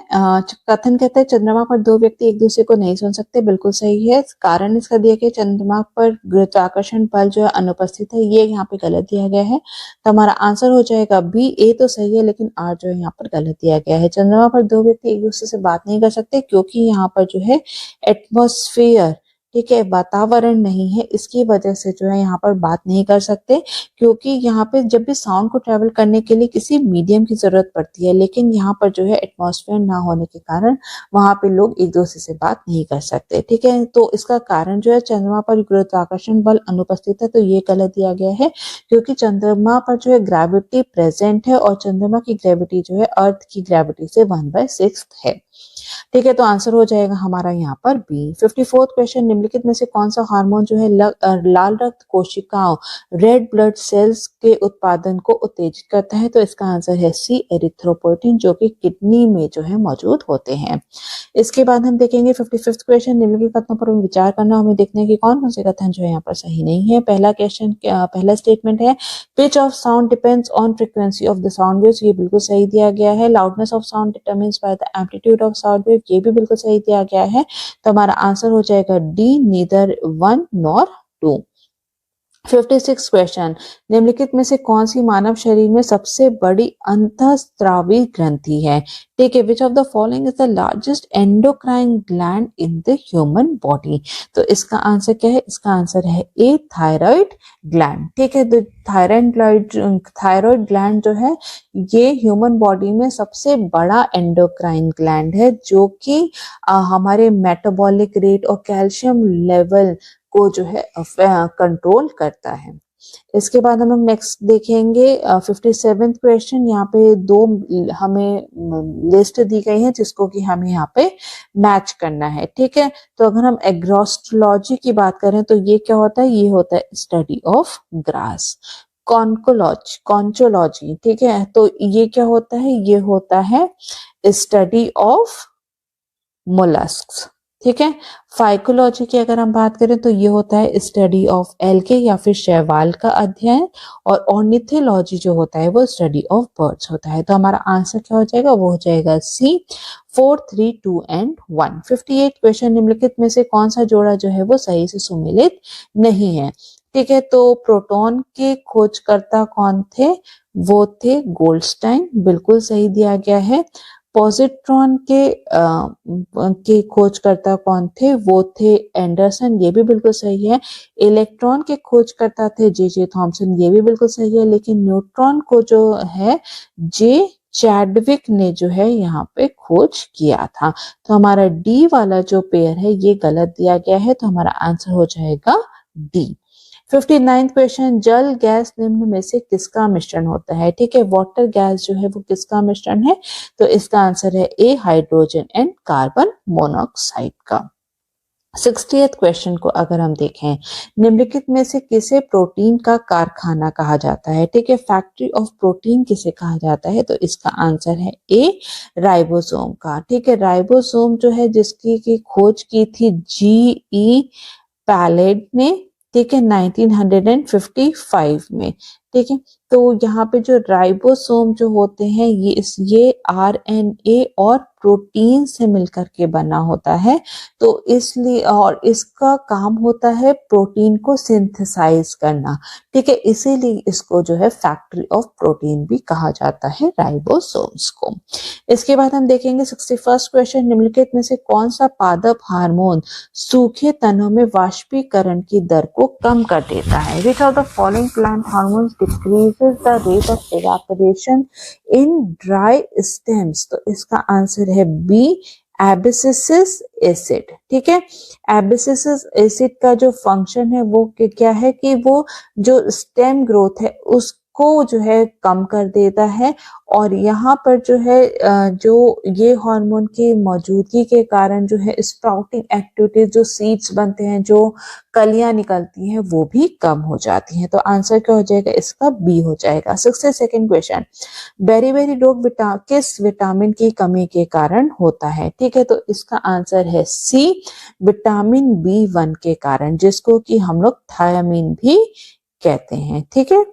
[SPEAKER 2] कथन कहते हैं चंद्रमा पर दो व्यक्ति एक दूसरे को नहीं सुन सकते। बिल्कुल सही है, कारण इसका दिया गया चंद्रमा पर गुरुत्वाकर्षण बल जो है अनुपस्थित है, ये यहाँ पे गलत दिया गया है। तो हमारा आंसर हो जाएगा बी, ए तो सही है लेकिन आर जो है यहाँ पर गलत दिया गया है। चंद्रमा पर दो व्यक्ति एक दूसरे से बात नहीं कर सकते क्योंकि यहाँ पर जो है एटमॉस्फेयर, ठीक है, वातावरण नहीं है, इसकी वजह से जो है यहाँ पर बात नहीं कर सकते। क्योंकि यहाँ पे जब भी साउंड को ट्रेवल करने के लिए किसी मीडियम की जरूरत पड़ती है, लेकिन यहाँ पर जो है एटमॉस्फेयर ना होने के कारण वहां पे लोग एक दूसरे से बात नहीं कर सकते। ठीक है, तो इसका कारण जो है चंद्रमा पर गुरुत्वाकर्षण बल अनुपस्थित है, तो ये गलत दिया गया है। क्योंकि चंद्रमा पर जो है ग्रेविटी प्रेजेंट है, और चंद्रमा की ग्रेविटी जो है अर्थ की ग्रेविटी से 1/6 है। ठीक है, तो आंसर हो जाएगा हमारा यहाँ पर बी। 54th क्वेश्चन, निम्नलिखित में से कौन सा हार्मोन जो है लाल रक्त कोशिकाओं, रेड ब्लड सेल्स के उत्पादन को उत्तेजित करता है? तो इसका आंसर है सी, एरिथ्रोपोइटिन, जो कि किडनी में जो है मौजूद होते हैं। इसके बाद हम देखेंगे 55th क्वेश्चन, निम्नलिखित कथनों पर विचार करना, हमें देखने की कौन कौन से कथन जो है यहाँ पर सही नहीं है। पहला स्टेटमेंट है pitch of sound depends on frequency of the sound waves, ये बिल्कुल सही दिया गया है। Loudness of sound determines by the amplitude of sound wave, ये भी बिल्कुल सही दिया गया है। तो हमारा आंसर हो जाएगा डी, नीदर 1 नॉर 2। 56 क्वेश्चन, निम्नलिखित में से कौन सी मानव शरीर में सबसे बड़ी अंतःस्रावी ग्रंथि है? ठीक है, which of the following is the largest endocrine gland in the human body? तो इसका आंसर क्या है? इसका आंसर है ए, थायराइड ग्लैंड। ठीक है, तो थायराइड ग्लैंड जो है ये ह्यूमन बॉडी में सबसे बड़ा एंडोक्राइन ग्लैंड है, जो कि हमारे मेटाबॉलिक रेट और कैल्शियम लेवल को जो है कंट्रोल करता है। इसके बाद हम लोग नेक्स्ट देखेंगे 57th क्वेश्चन। यहाँ पे दो हमें लिस्ट दी गई है जिसको कि हमें यहाँ पे मैच करना है, ठीक है। तो अगर हम एग्रोस्ट्रोलॉजी की बात करें तो ये क्या होता है, ये होता है स्टडी ऑफ ग्रास। कॉन्चोलॉजी, ठीक है, तो ये क्या होता है, ये होता है स्टडी ऑफ मोलस्क्स, ठीक है। फाइकोलॉजी की अगर हम बात करें तो ये होता है स्टडी ऑफ एल्गे या फिर शैवाल का अध्ययन, और ऑर्निथोलॉजी जो होता है वो स्टडी ऑफ बर्ड्स होता है। तो हमारा आंसर क्या हो जाएगा, वो हो जाएगा सी 4, 3, 2 एंड 1। 58 क्वेश्चन, निम्नलिखित में से कौन सा जोड़ा जो है वो सही से सुमेलित नहीं है, ठीक है। तो प्रोटॉन के खोजकर्ता कौन थे, वो थे गोल्डस्टाइन, बिल्कुल सही दिया गया है। पॉजिट्रॉन के खोजकर्ता कौन थे, वो थे एंडरसन, ये भी बिल्कुल सही है। इलेक्ट्रॉन के खोजकर्ता थे जे थॉमसन, ये भी बिल्कुल सही है। लेकिन न्यूट्रॉन को जो है जे चैडविक ने जो है यहाँ पे खोज किया था। तो हमारा डी वाला जो पेयर है ये गलत दिया गया है, तो हमारा आंसर हो जाएगा डी। 59th क्वेश्चन, जल गैस निम्न में से किसका मिश्रण होता है, ठीक है। वाटर गैस जो है वो किसका मिश्रण है, तो इसका आंसर है ए, हाइड्रोजन एंड कार्बन मोनोऑक्साइड का। 60th क्वेश्चन को अगर हम देखें, निम्नलिखित में से किसे प्रोटीन का कारखाना कहा जाता है, ठीक है। फैक्ट्री ऑफ प्रोटीन किसे कहा जाता है, तो इसका आंसर है ए, राइबोसोम का, ठीक है। राइबोसोम जो है जिसकी की खोज की थी जी.ई. पैलेड ने, ठीक है, 1955 में, ठीक है। तो यहाँ पे जो राइबोसोम जो होते हैं ये आरएनए और प्रोटीन से मिलकर के बना होता है, तो इसलिए और इसका काम होता है प्रोटीन को सिंथेसाइज करना, ठीक है। इसीलिए इसको जो है फैक्ट्री ऑफ प्रोटीन भी कहा जाता है, राइबोसोम्स को। इसके बाद हम देखेंगे 61st क्वेश्चन, निम्नलिखित में से कौन सा पादप हार्मोन सूखे तनों में वाष्पीकरण की दर को कम कर देता है। Which of the following plant hormones decreases the rate of evaporation in dry stems? तो इसका आंसर है बी, एबिसिसिक एसिड, ठीक है। एबिसिसिक एसिड का जो फंक्शन है वो क्या है कि वो जो स्टेम ग्रोथ है उसको जो है कम कर देता है, और यहाँ पर जो है जो ये हार्मोन की मौजूदगी के कारण जो है स्प्राउटिंग एक्टिविटीज, जो सीड्स बनते हैं, जो कलियां निकलती हैं, वो भी कम हो जाती हैं। तो आंसर क्या हो जाएगा, इसका बी हो जाएगा। 62nd क्वेश्चन, बेरी रोग किस विटामिन की कमी के कारण होता है, ठीक है। तो इसका आंसर है सी, विटामिन B1 के कारण, जिसको कि हम लोग थायमीन भी कहते हैं, ठीक है।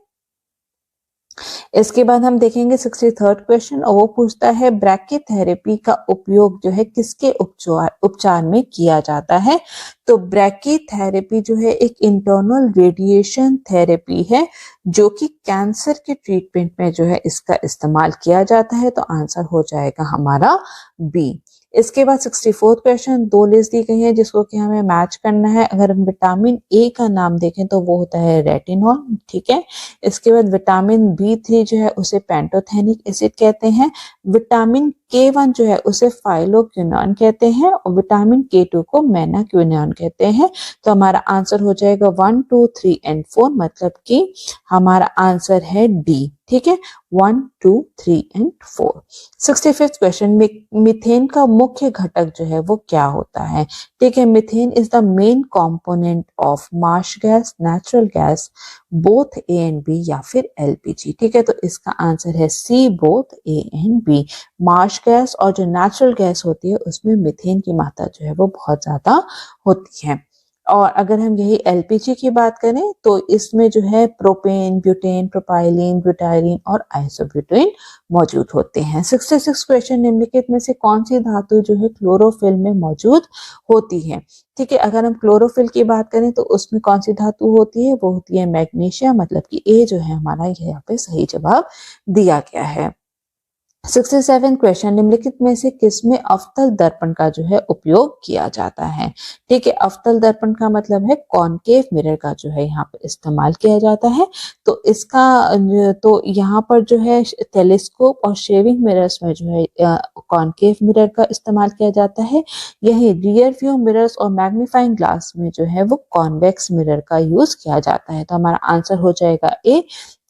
[SPEAKER 2] इसके बाद हम देखेंगे 63rd क्वेश्चन, और वो पूछता है ब्रैकीथेरेपी का उपयोग जो है किसके उपचार में किया जाता है। तो ब्रैकीथेरेपी जो है एक इंटरनल रेडिएशन थेरेपी है जो कि कैंसर के ट्रीटमेंट में जो है इसका इस्तेमाल किया जाता है। तो आंसर हो जाएगा हमारा बी। इसके बाद 64th क्वेश्चन, दो लिस्ट दी गई है जिसको कि हमें मैच करना है। अगर हम विटामिन ए का नाम देखें तो वो होता है रेटिनॉल, ठीक है। इसके बाद विटामिन B3 जो है उसे पेंटोथेनिक एसिड कहते हैं। विटामिन K1 जो है उसे फाइलोक्विनोन कहते हैं, और विटामिन K2 को मेनाक्विनोन कहते हैं। तो हमारा आंसर हो जाएगा 1, 2, 3 एंड 4, मतलब कि हमारा आंसर है डी, ठीक है, 1, 2, 3 एंड 4। 65th क्वेश्चन, मीथेन का मुख्य घटक जो है वो क्या होता है, ठीक है। Methane is the main component of marsh gas, natural gas, both A and B, या फिर LPG, ठीक है। तो इसका आंसर है C, both A and B. Marsh gas और जो नेचुरल गैस होती है उसमें मीथेन की मात्रा जो है वो बहुत ज्यादा होती है। और अगर हम यही LPG की बात करें तो इसमें जो है प्रोपेन, ब्यूटेन, प्रोपाइलीन, ब्यूटाइलीन और आइसोब्यूटेन मौजूद होते हैं। 66 क्वेश्चन, निम्नलिखित में से कौन सी धातु जो है क्लोरोफिल में मौजूद होती है, ठीक है। अगर हम क्लोरोफिल की बात करें तो उसमें कौन सी धातु होती है, वो होती है मैग्नीशियम, मतलब कि ए जो है हमारा यहाँ पे सही जवाब दिया गया है। 67 क्वेश्चन, निम्नलिखित में से किसमें अवतल दर्पण का जो है उपयोग किया जाता है। ठीक है, अवतल दर्पण का मतलब है कॉनकेव मिरर का जो है यहाँ पे इस्तेमाल किया जाता है। तो इसका तो यहाँ पर जो है टेलीस्कोप और शेविंग मिरर्स में जो है कॉनकेव मिरर का इस्तेमाल किया जाता है। यही रियर व्यू मिरर्स और मैग्नीफाइंग ग्लास में जो है वो कॉन्वेक्स मिरर का यूज किया जाता है। तो हमारा आंसर हो जाएगा ए।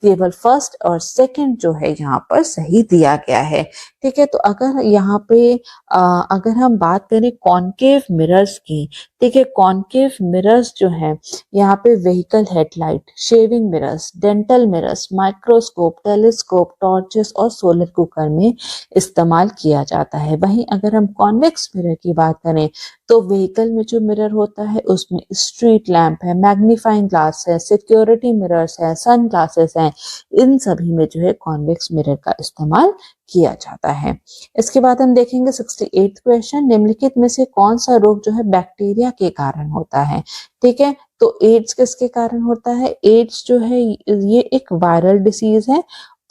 [SPEAKER 2] केवल फर्स्ट और सेकंड जो है यहाँ पर सही दिया गया है। ठीक है, तो अगर यहाँ पे अगर हम बात करें कॉनकेव मिरर्स की, ठीक है, कॉनकेव मिरर्स जो है यहाँ पे vehicle headlight, shaving mirrors, dental mirrors, microscope, telescope, torches और सोलर कुकर में इस्तेमाल किया जाता है। वहीं अगर हम कॉन्वेक्स मिरर की बात करें तो व्हीकल में जो मिरर होता है उसमें स्ट्रीट लैंप है, मैग्नीफाइंग ग्लास है, सिक्योरिटी मिरर्स है, सन ग्लासेस हैं, इन सभी में जो है कॉन्वेक्स मिरर का इस्तेमाल किया जाता है। इसके बाद हम देखेंगे 68 क्वेश्चन, निम्नलिखित में से कौन सा रोग जो है बैक्टीरिया के कारण होता है। ठीक है, तो एड्स किसके कारण होता है? एड्स जो है ये एक वायरल डिसीज है।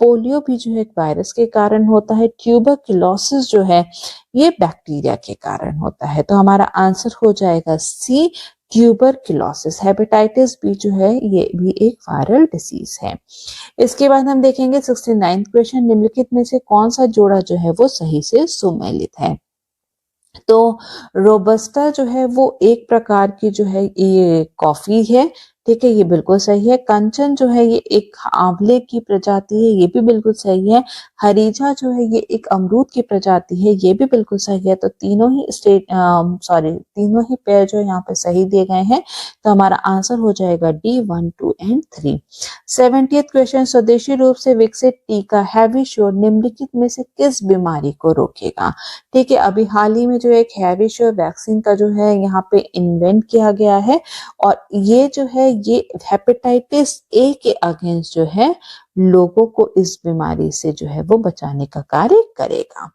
[SPEAKER 2] पोलियो भी जो है एक वायरस के कारण होता है। ट्यूबरक्लोसिस जो है ये बैक्टीरिया के कारण होता है। तो हमारा आंसर हो जाएगा सी, ट्यूबरक्लोसिस। हेपेटाइटिस बी जो है ये भी एक वायरल डिसीज है। इसके बाद हम देखेंगे 69 क्वेश्चन, निम्नलिखित में से कौन सा जोड़ा जो है वो सही से सुमेलित है। तो रोबस्टा जो है वो एक प्रकार की जो है ये कॉफी है। ठीक है, ये बिल्कुल सही है। कंचन जो है ये एक आंवले की प्रजाति है, ये भी बिल्कुल सही है। हरीजा जो है ये एक अमरूद की प्रजाति है, ये भी बिल्कुल सही है। तो तीनों ही तीनों ही पेयर जो यहाँ पे सही दिए गए हैं। तो हमारा आंसर हो जाएगा डी 1, 2 एंड 3। 70th क्वेश्चन, स्वदेशी रूप से विकसित टीका हैविश्योर निम्नलिखित में से किस बीमारी को रोकेगा। ठीक है, अभी हाल ही में जो एक हैविश्योर वैक्सीन का जो है यहाँ पे इन्वेंट किया गया है और ये जो है ये हेपेटाइटिस ए के अगेंस्ट जो है लोगों को इस बीमारी से जो है वो बचाने का कार्य करेगा।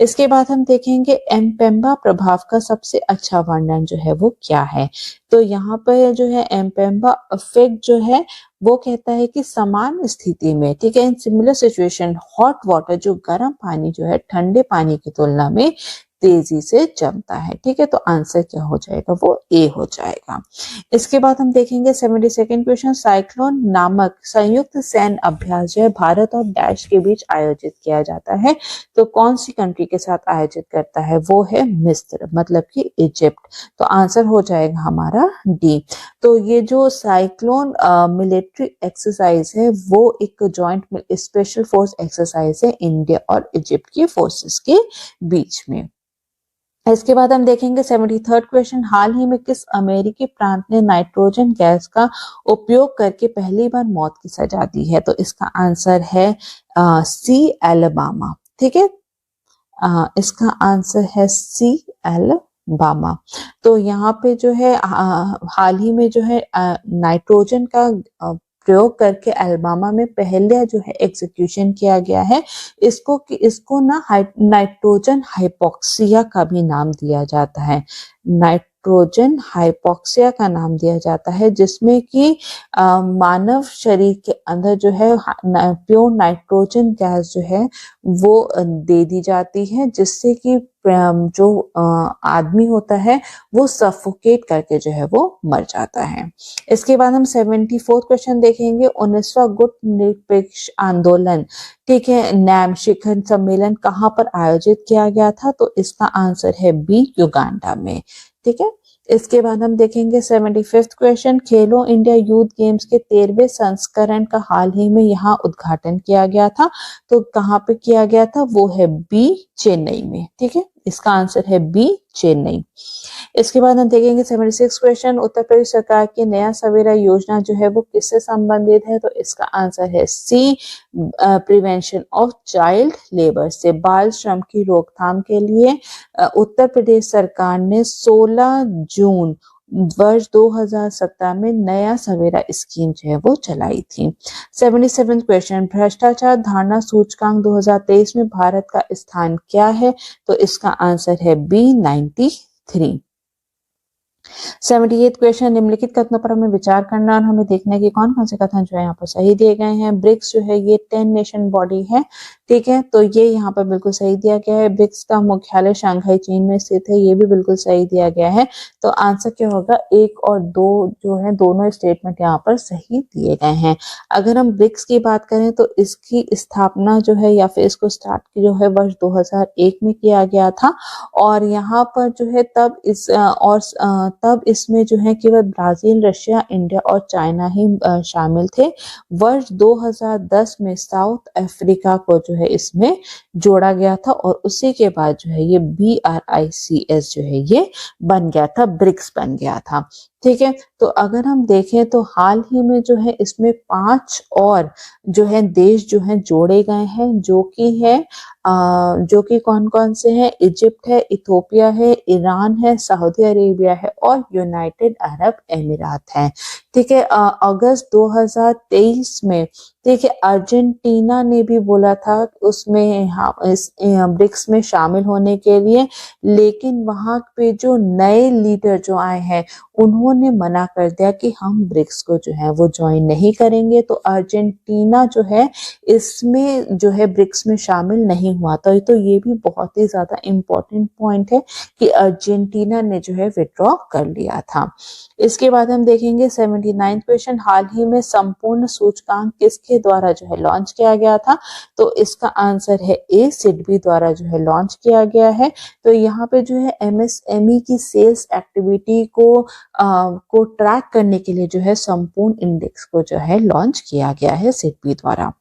[SPEAKER 2] इसके बाद हम देखेंगे एम्पेम्बा प्रभाव का सबसे अच्छा वर्णन जो है वो क्या है। तो यहाँ पर जो है एम्पेम्बा इफेक्ट जो है वो कहता है कि समान स्थिति में, ठीक है, in similar situation hot water जो गर्म पानी जो है ठंडे पानी की तुलना में तेजी से जमता है। ठीक है, तो आंसर क्या हो जाएगा? वो ए हो जाएगा। इसके बाद हम देखेंगे 72nd क्वेश्चन, साइक्लोन नामक संयुक्त सैन्य अभ्यास जो है भारत और डैश के बीच आयोजित किया जाता है। तो कौन सी कंट्री के साथ आयोजित करता है? वो है मिस्र, मतलब कि इजिप्ट। तो आंसर हो जाएगा हमारा डी। तो ये जो साइक्लोन मिलिट्री एक्सरसाइज है वो एक जॉइंट स्पेशल फोर्स एक्सरसाइज है इंडिया और इजिप्ट की फोर्सेस के बीच में। इसके बाद हम देखेंगे 73rd क्वेश्चन, हाल ही में किस अमेरिकी प्रांत ने नाइट्रोजन गैस का उपयोग करके पहली बार मौत की सजा दी है। तो इसका आंसर है सी, अलाबामा। ठीक है, इसका आंसर है सी, अलाबामा। तो यहाँ पे जो है हाल ही में जो है नाइट्रोजन का प्रयोग करके अल्बामा में पहले जो है एग्जीक्यूशन किया गया है। इसको ना नाइट्रोजन हाइपोक्सिया का भी नाम दिया जाता है। नाइट्रोजन हाइपोक्सिया का नाम दिया जाता है, जिसमें कि मानव शरीर के अंदर जो है प्योर नाइट्रोजन गैस जो है वो दे दी जाती है, जिससे कि जो आदमी होता है वो सफोकेट करके जो है वो मर जाता है। इसके बाद हम 74th क्वेश्चन देखेंगे, 19वां गुट निरपेक्ष आंदोलन, ठीक है, नैम शिखर सम्मेलन कहाँ पर आयोजित किया गया था? तो इसका आंसर है बी, युगांडा में। ठीक है, इसके बाद हम देखेंगे 75th क्वेश्चन, खेलो इंडिया यूथ गेम्स के 13वें संस्करण का हाल ही में यहाँ उद्घाटन किया गया था। तो कहाँ पे किया गया था? वो है बी, चेन्नई में। ठीक है, इसका आंसर है बी, चेन्नई। इसके बाद हम देखेंगे 76 क्वेश्चन, उत्तर प्रदेश सरकार की नया सवेरा योजना जो है वो किससे संबंधित है? तो इसका आंसर है सी, प्रिवेंशन ऑफ चाइल्ड लेबर से बाल श्रम की रोकथाम के लिए उत्तर प्रदेश सरकार ने 16 जून वर्ष 2017 में नया सवेरा स्कीम जो है वो चलाई थी। 77 क्वेश्चन, भ्रष्टाचार धारणा सूचकांक 2023 में भारत का स्थान क्या है? तो इसका आंसर है बी, 93। 78 क्वेश्चन, निम्नलिखित कथनों पर हमें विचार करना और हमें देखना है कि कौन कौन से कथन जो है यहाँ पर सही दिए गए हैं। ब्रिक्स जो है ये 10 नेशन बॉडी है, ठीक है, तो ये यहाँ पर बिल्कुल सही दिया गया है। ब्रिक्स का मुख्यालय शंघाई चीन में स्थित है, ये भी बिल्कुल सही दिया गया है। तो आंसर क्या होगा, 1 और 2 जो है दोनों स्टेटमेंट यहाँ पर सही दिए गए हैं। अगर हम ब्रिक्स की बात करें तो इसकी स्थापना जो है या फिर इसको स्टार्ट की जो है वर्ष 2001 में किया गया था और यहाँ पर जो है तब इसमें जो है केवल ब्राजील, रशिया, इंडिया और चाइना ही शामिल थे। वर्ष 2010 में साउथ अफ्रीका को जो है इसमें जोड़ा गया था और उसी के बाद जो है ये BRICS जो है ये बन गया था, ब्रिक्स बन गया था, ठीक है। तो अगर हम देखें तो हाल ही में जो है इसमें 5 और जो है देश जो है जोड़े गए हैं, जो कि कौन कौन से हैं, इजिप्ट है, इथोपिया है, ईरान है, सऊदी अरेबिया है और यूनाइटेड अरब अमीरात है, ठीक है। अगस्त 2023 में, ठीक है, अर्जेंटीना ने भी बोला था उसमें इस ब्रिक्स में शामिल होने के लिए, लेकिन वहां पे जो नए लीडर जो आए हैं उन्होंने मना कर दिया कि हम ब्रिक्स को जो है वो ज्वाइन नहीं करेंगे, तो अर्जेंटीना जो है इसमें जो है ब्रिक्स में शामिल नहीं हुआ था। तो ये भी बहुत ही ज्यादा इम्पोर्टेंट पॉइंट है कि अर्जेंटीना ने जो है विड्रॉ कर लिया था। इसके बाद हम देखेंगे 79 क्वेश्चन, हाल ही में संपूर्ण सूचकांक किसके द्वारा जो है लॉन्च किया गया था, तो इसका आंसर है ए, सिडबी द्वारा जो है लॉन्च किया गया है। तो यहाँ पे जो है MSME की सेल्स एक्टिविटी को ट्रैक करने के लिए जो है संपूर्ण इंडेक्स को जो है लॉन्च किया गया है सिडबी द्वारा।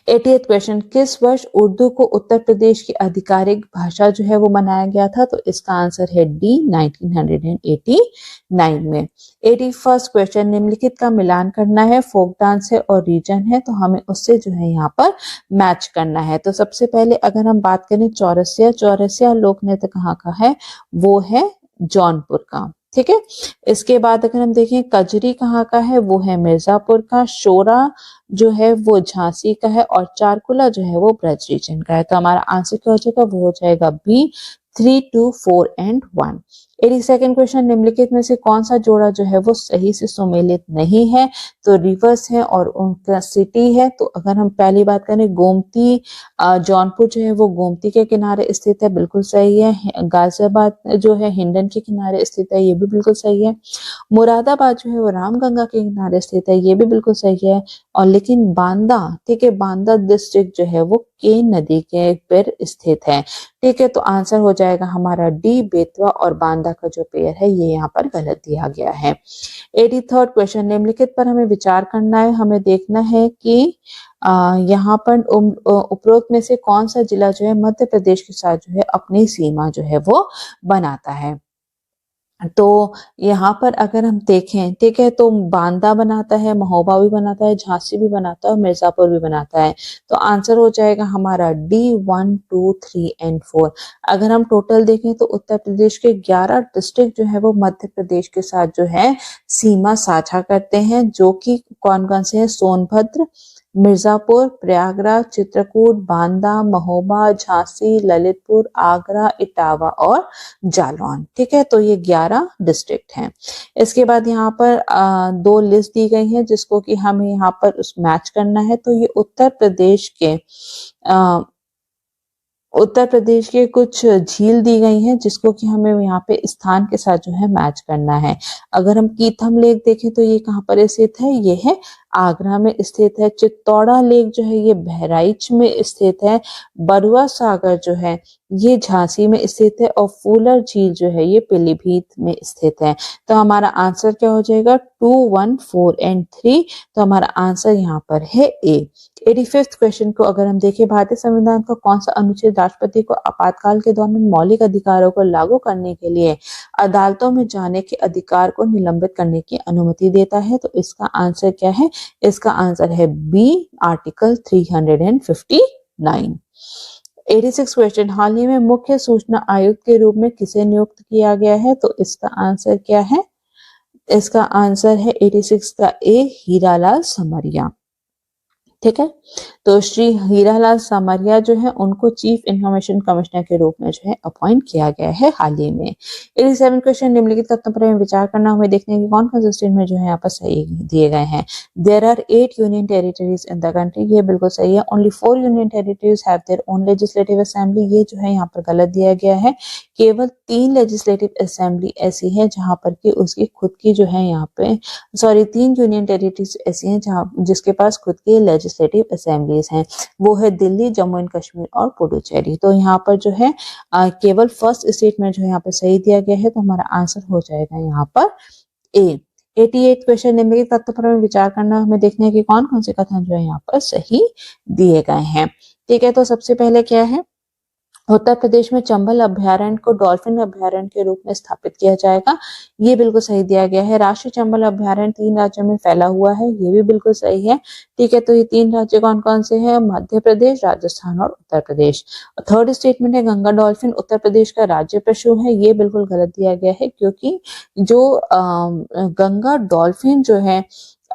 [SPEAKER 2] 88 क्वेश्चन, किस वर्ष उर्दू को उत्तर प्रदेश की आधिकारिक भाषा जो है वो बनाया गया था, तो इसका आंसर है डी, 1989 में। 81 क्वेश्चन, निम्नलिखित का मिलान करना है, फोक डांस है और रीजन है, तो हमें उससे जो है यहाँ पर मैच करना है। तो सबसे पहले अगर हम बात करें चौरसिया लोक नृत्य कहाँ का है, वो है जौनपुर का, ठीक है। इसके बाद अगर हम देखें कजरी कहाँ का है, वो है मिर्जापुर का, शोरा जो है वो झांसी का है और चारकुला जो है वो ब्रज रीजन का है। तो हमारा आंसर क्या हो जाएगा, वो हो जाएगा बी, 3, 2, 4 एंड 1। 82nd क्वेश्चन, निम्नलिखित में से कौन सा जोड़ा जो है वो सही से सुमेलित नहीं है, तो रिवर्स है और उनका सिटी है। तो अगर हम पहली बात करें गोमती, जौनपुर जो है वो गोमती के किनारे स्थित है, बिल्कुल सही है। गाजियाबाद जो है हिंडन के किनारे स्थित है, ये भी बिल्कुल सही है। मुरादाबाद जो है वो रामगंगा के किनारे स्थित है, ये भी बिल्कुल सही है। और लेकिन बांदा, ठीक है, बांदा डिस्ट्रिक्ट जो है वो केन नदी के पर स्थित है, ठीक है। तो आंसर हो जाएगा हमारा डी, बेतवा और बांदा का जो पेयर है ये यहाँ पर गलत दिया गया है। 83rd क्वेश्चन, निम्नलिखित पर हमें विचार करना है, हमें देखना है कि यहाँ पर उपरोक्त में से कौन सा जिला जो है मध्य प्रदेश के साथ जो है अपनी सीमा जो है वो बनाता है। तो यहाँ पर अगर हम देखें, ठीक है, तो बांदा बनाता है, महोबा भी बनाता है, झांसी भी बनाता है और मिर्जापुर भी बनाता है। तो आंसर हो जाएगा हमारा डी, 1, 2, 3 एंड 4। अगर हम टोटल देखें तो उत्तर प्रदेश के 11 डिस्ट्रिक्ट जो है वो मध्य प्रदेश के साथ जो है सीमा साझा करते हैं, जो कि कौन कौन से हैं, सोनभद्र, मिर्जापुर, प्रयागराज, चित्रकूट, बांदा, महोबा, झांसी, ललितपुर, आगरा, इटावा और जालौन, ठीक है। तो ये 11 डिस्ट्रिक्ट हैं। इसके बाद यहाँ पर 2 लिस्ट दी गई है जिसको कि हमें यहाँ पर उस मैच करना है। तो ये उत्तर प्रदेश के कुछ झील दी गई हैं जिसको कि हमें यहाँ पे स्थान के साथ जो है मैच करना है। अगर हम कीथम लेक देखें तो ये कहाँ पर स्थित है, ये है आगरा में स्थित है। चित्तौड़ा लेक जो है ये बहराइच में स्थित है। बरुआ सागर जो है ये झांसी में स्थित है और फूलर झील जो है ये पीलीभीत में स्थित है। तो हमारा आंसर क्या हो जाएगा, 2, 1, 4 एंड 3। तो हमारा आंसर यहाँ पर है ए। 85th क्वेश्चन को अगर हम देखें, भारतीय संविधान का कौन सा अनुच्छेद राष्ट्रपति को आपातकाल के दौरान मौलिक अधिकारों को लागू करने के लिए अदालतों में जाने के अधिकार को निलंबित करने की अनुमति देता है? तो इसका आंसर क्या है, इसका आंसर है बी, आर्टिकल 359। 86 क्वेश्चन, हाल ही में मुख्य सूचना आयुक्त के रूप में किसे नियुक्त किया गया है? तो इसका आंसर क्या है, इसका आंसर है 86 का ए, हीरालाल समरिया। ठीक है। तो श्री हीरालाल समरिया जो है उनको चीफ इंफॉर्मेशन कमिश्नर के रूप में जो है अपॉइंट किया गया है हाल ही में। 87 क्वेश्चन, निम्नलिखित तथ्यों पर हमें विचार करना, हमें देखने की कौन कौन से स्टेटमेंट जो है यहाँ पर सही दिए गए हैं। There are 8 union territories in the country, ये बिल्कुल सही है। Only 4 union territories have their own legislative assembly, ये जो है यहाँ पर गलत दिया गया है। केवल 3 लेजिस्लेटिव असेंबली ऐसी है जहां पर कि उसकी खुद की जो है यहाँ पे 3 यूनियन टेरिटरीज ऐसी हैं जहाँ जिसके पास खुद की लेजिस्लेटिव असेंबलीज हैं, वो है दिल्ली, जम्मू एंड कश्मीर और पुडुचेरी। तो यहाँ पर जो है केवल फर्स्ट स्टेटमेंट जो है यहाँ पर सही दिया गया है, तो हमारा आंसर हो जाएगा यहाँ पर ए। 88 क्वेश्चन, निम्नलिखित तथ्यों पर हमें विचार करना, हमें देखना है कि कौन कौन से कथन जो है यहाँ पर सही दिए गए हैं। ठीक है, तो सबसे पहले क्या है, उत्तर प्रदेश में चंबल अभ्यारण्य को डॉल्फिन अभ्यारण्य के रूप में स्थापित किया जाएगा, ये बिल्कुल सही दिया गया है। राष्ट्रीय चंबल अभ्यारण्य 3 राज्यों में फैला हुआ है, ये भी बिल्कुल सही है। ठीक है, तो ये 3 राज्य कौन कौन से हैं, मध्य प्रदेश, राजस्थान और उत्तर प्रदेश। थर्ड स्टेटमेंट है गंगा डॉल्फिन उत्तर प्रदेश का राज्य पशु है, ये बिल्कुल गलत दिया गया है, क्योंकि जो गंगा डॉल्फिन जो है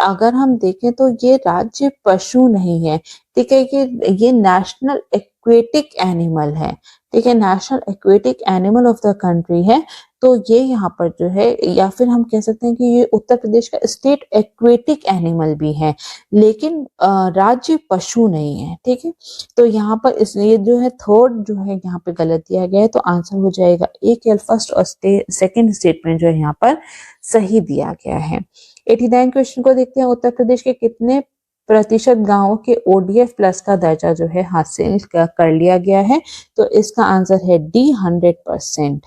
[SPEAKER 2] अगर हम देखें तो ये राज्य पशु नहीं है। ठीक है, कि ये नेशनल एक्वेटिक एनिमल है। ठीक है, national aquatic animal of the country है। तो ये यहाँ पर जो है, या फिर हम कह सकते हैं कि ये उत्तर प्रदेश का स्टेट एक्वेटिक एनिमल भी है, लेकिन राज्य पशु नहीं है। ठीक है, तो यहाँ पर इसलिए जो है थर्ड जो है यहाँ पे गलत दिया गया है, तो आंसर हो जाएगा ए, केवल फर्स्ट और सेकेंड स्टेटमेंट जो है यहाँ पर सही दिया गया है। 89 क्वेश्चन को देखते हैं, उत्तर प्रदेश के कितने प्रतिशत गांवों के ODF प्लस का दर्जा जो है हासिल कर लिया गया है, तो इसका आंसर है डी, 100%।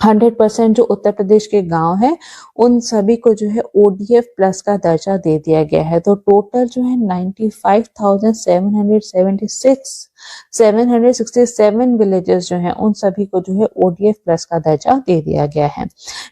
[SPEAKER 2] 100% जो उत्तर प्रदेश के गांव है उन सभी को जो है ODF प्लस का दर्जा दे दिया गया है। तो टोटल जो है 767 विलेजेस जो है उन सभी को जो है ODF प्लस का दर्जा दे दिया गया है।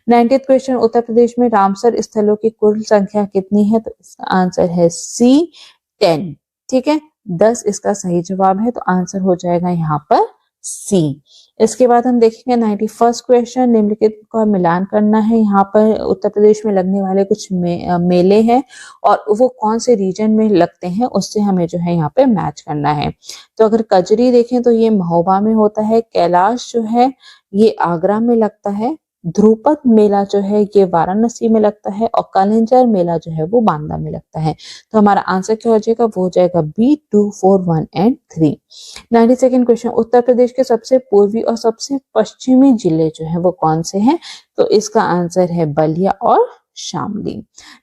[SPEAKER 2] 90th क्वेश्चन, उत्तर प्रदेश में रामसर स्थलों की कुल संख्या कितनी है, तो इसका आंसर है सी, 10। ठीक है, 10 इसका सही जवाब है, तो आंसर हो जाएगा यहाँ पर सी। इसके बाद हम देखेंगे 91st क्वेश्चन, निम्नलिखित का मिलान करना है। यहाँ पर उत्तर प्रदेश में लगने वाले कुछ मेले हैं और वो कौन से रीजन में लगते हैं उससे हमें जो है यहाँ पे मैच करना है। तो अगर कजरी देखें तो ये महोबा में होता है, कैलाश जो है ये आगरा में लगता है, ध्रुपद मेला जो है ये वाराणसी में लगता है और कलिंजर मेला जो है वो बांदा में लगता है। तो हमारा आंसर क्या हो जाएगा, वो हो जाएगा B, 2, 4, 1 and 3। 92nd question, Uttar Pradesh के सबसे पूर्वी और सबसे पश्चिमी जिले जो है वो कौन से हैं, तो इसका आंसर है बलिया और शामली।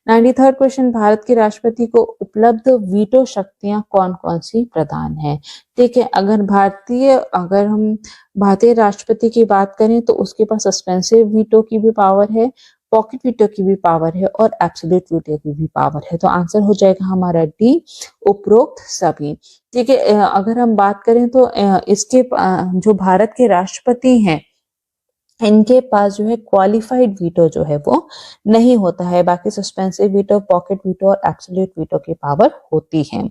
[SPEAKER 2] 93rd क्वेश्चन, भारत के राष्ट्रपति को उपलब्ध वीटो शक्तियां कौन कौन सी प्रदान है। ठीक है, अगर हम भारतीय राष्ट्रपति की बात करें तो उसके पास सस्पेंसिव वीटो की भी पावर है, पॉकेट वीटो की भी पावर है और एब्सोल्यूट वीटो की भी पावर है। तो आंसर हो जाएगा हमारा डी, उपरोक्त सभी। ठीक है, अगर हम बात करें तो इसके जो भारत के राष्ट्रपति हैं इनके पास जो है क्वालिफाइड वीटो जो है वो नहीं होता है, बाकी सस्पेंसिव वीटो, पॉकेट वीटो और एब्सोल्यूट वीटो की पावर होती है।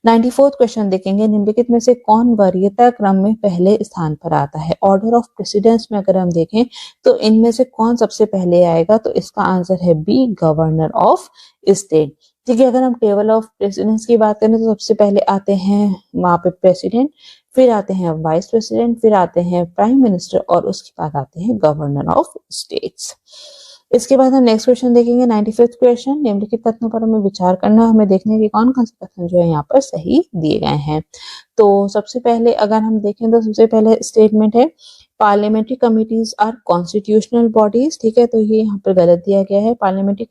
[SPEAKER 2] 94th क्वेश्चन देखेंगे, निम्नलिखित में से कौन वरीयता क्रम में पहले स्थान पर आता है। ऑर्डर ऑफ प्रेसिडेंस में अगर हम देखें तो इनमें से कौन सबसे पहले आएगा, तो इसका आंसर है बी, गवर्नर ऑफ स्टेट। ठीक है, अगर हम टेबल ऑफ प्रेसिडेंस की बात करें तो सबसे पहले आते हैं वहां पे प्रेसिडेंट, फिर आते हैं वाइस प्रेसिडेंट, फिर आते हैं प्राइम मिनिस्टर और उसके बाद आते हैं गवर्नर ऑफ स्टेट्स। इसके बाद हम नेक्स्ट क्वेश्चन देखेंगे 95th क्वेश्चन, निम्नलिखित कथनों पर हमें विचार करना, हमें देखने की कौन कौन से कथन जो है यहाँ पर सही दिए गए हैं। तो सबसे पहले अगर हम देखें तो सबसे पहले स्टेटमेंट है parliamentary committees are constitutional bodies. ठीक है, तो ये यहाँ पर गलत दिया गया है। Parliamentary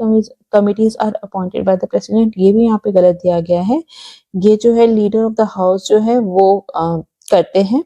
[SPEAKER 2] committees are appointed by the president, ये भी यहाँ पे गलत दिया गया है। ये जो है लीडर ऑफ द हाउस जो है वो करते हैं।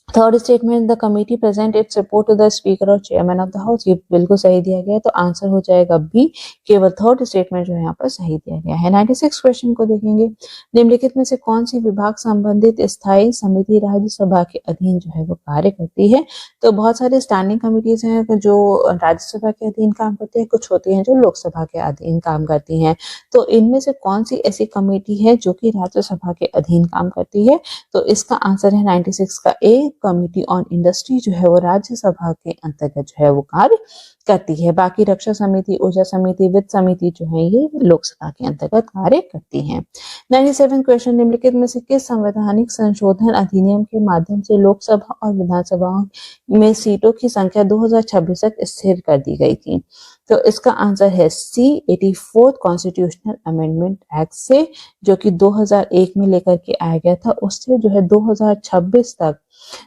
[SPEAKER 2] Third statement, the committee present its report to the speaker और चेयरमैन ऑफ द हाउस, ये बिल्कुल सही दिया गया है, तो आंसर हो जाएगा बी, केवल थर्ड स्टेटमेंट जो है यहाँ पर सही दिया गया है। 96 क्वेश्चन को देखेंगे, निम्नलिखित में से कौन सी विभाग संबंधित स्थायी समिति राज्यसभा के अधीन जो है वो कार्य करती है। तो बहुत सारे स्टैंडिंग कमिटीज हैं जो राज्यसभा के अधीन काम करती है, कुछ होती हैं जो लोकसभा के अधीन काम करती हैं। तो इनमें से कौन सी ऐसी कमेटी है जो कि राज्यसभा के अधीन काम करती है, तो इसका आंसर है 96 का ए, कमिटी ऑन इंडस्ट्री जो है वो राज्यसभा के अंतर्गत जो है वो कार्य करती है। बाकी रक्षा समिति, ऊर्जा समिति, वित्त समिति जो है ये लोकसभा के अंतर्गत कार्य करती हैं। 97 क्वेश्चन, निम्नलिखित में से किस संवैधानिक संशोधन अधिनियम के माध्यम से लोकसभा और विधानसभाओं में सीटों की संख्या 2026 तक स्थिर कर दी गई थी? तो इसका आंसर है सी, 84 कॉन्स्टिट्यूशनल अमेंडमेंट एक्ट से, जो कि 2001 में लेकर के आया गया था। उससे जो है 2026 तक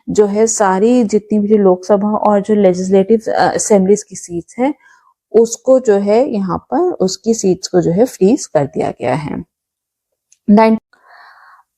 [SPEAKER 2] जो है सारी जितनी भी जो लोकसभा और जो लेजिस्लेटिव असेंबलीज की सीट्स हैं उसको जो है यहाँ पर उसकी सीट्स को जो है फ्रीज कर दिया गया है।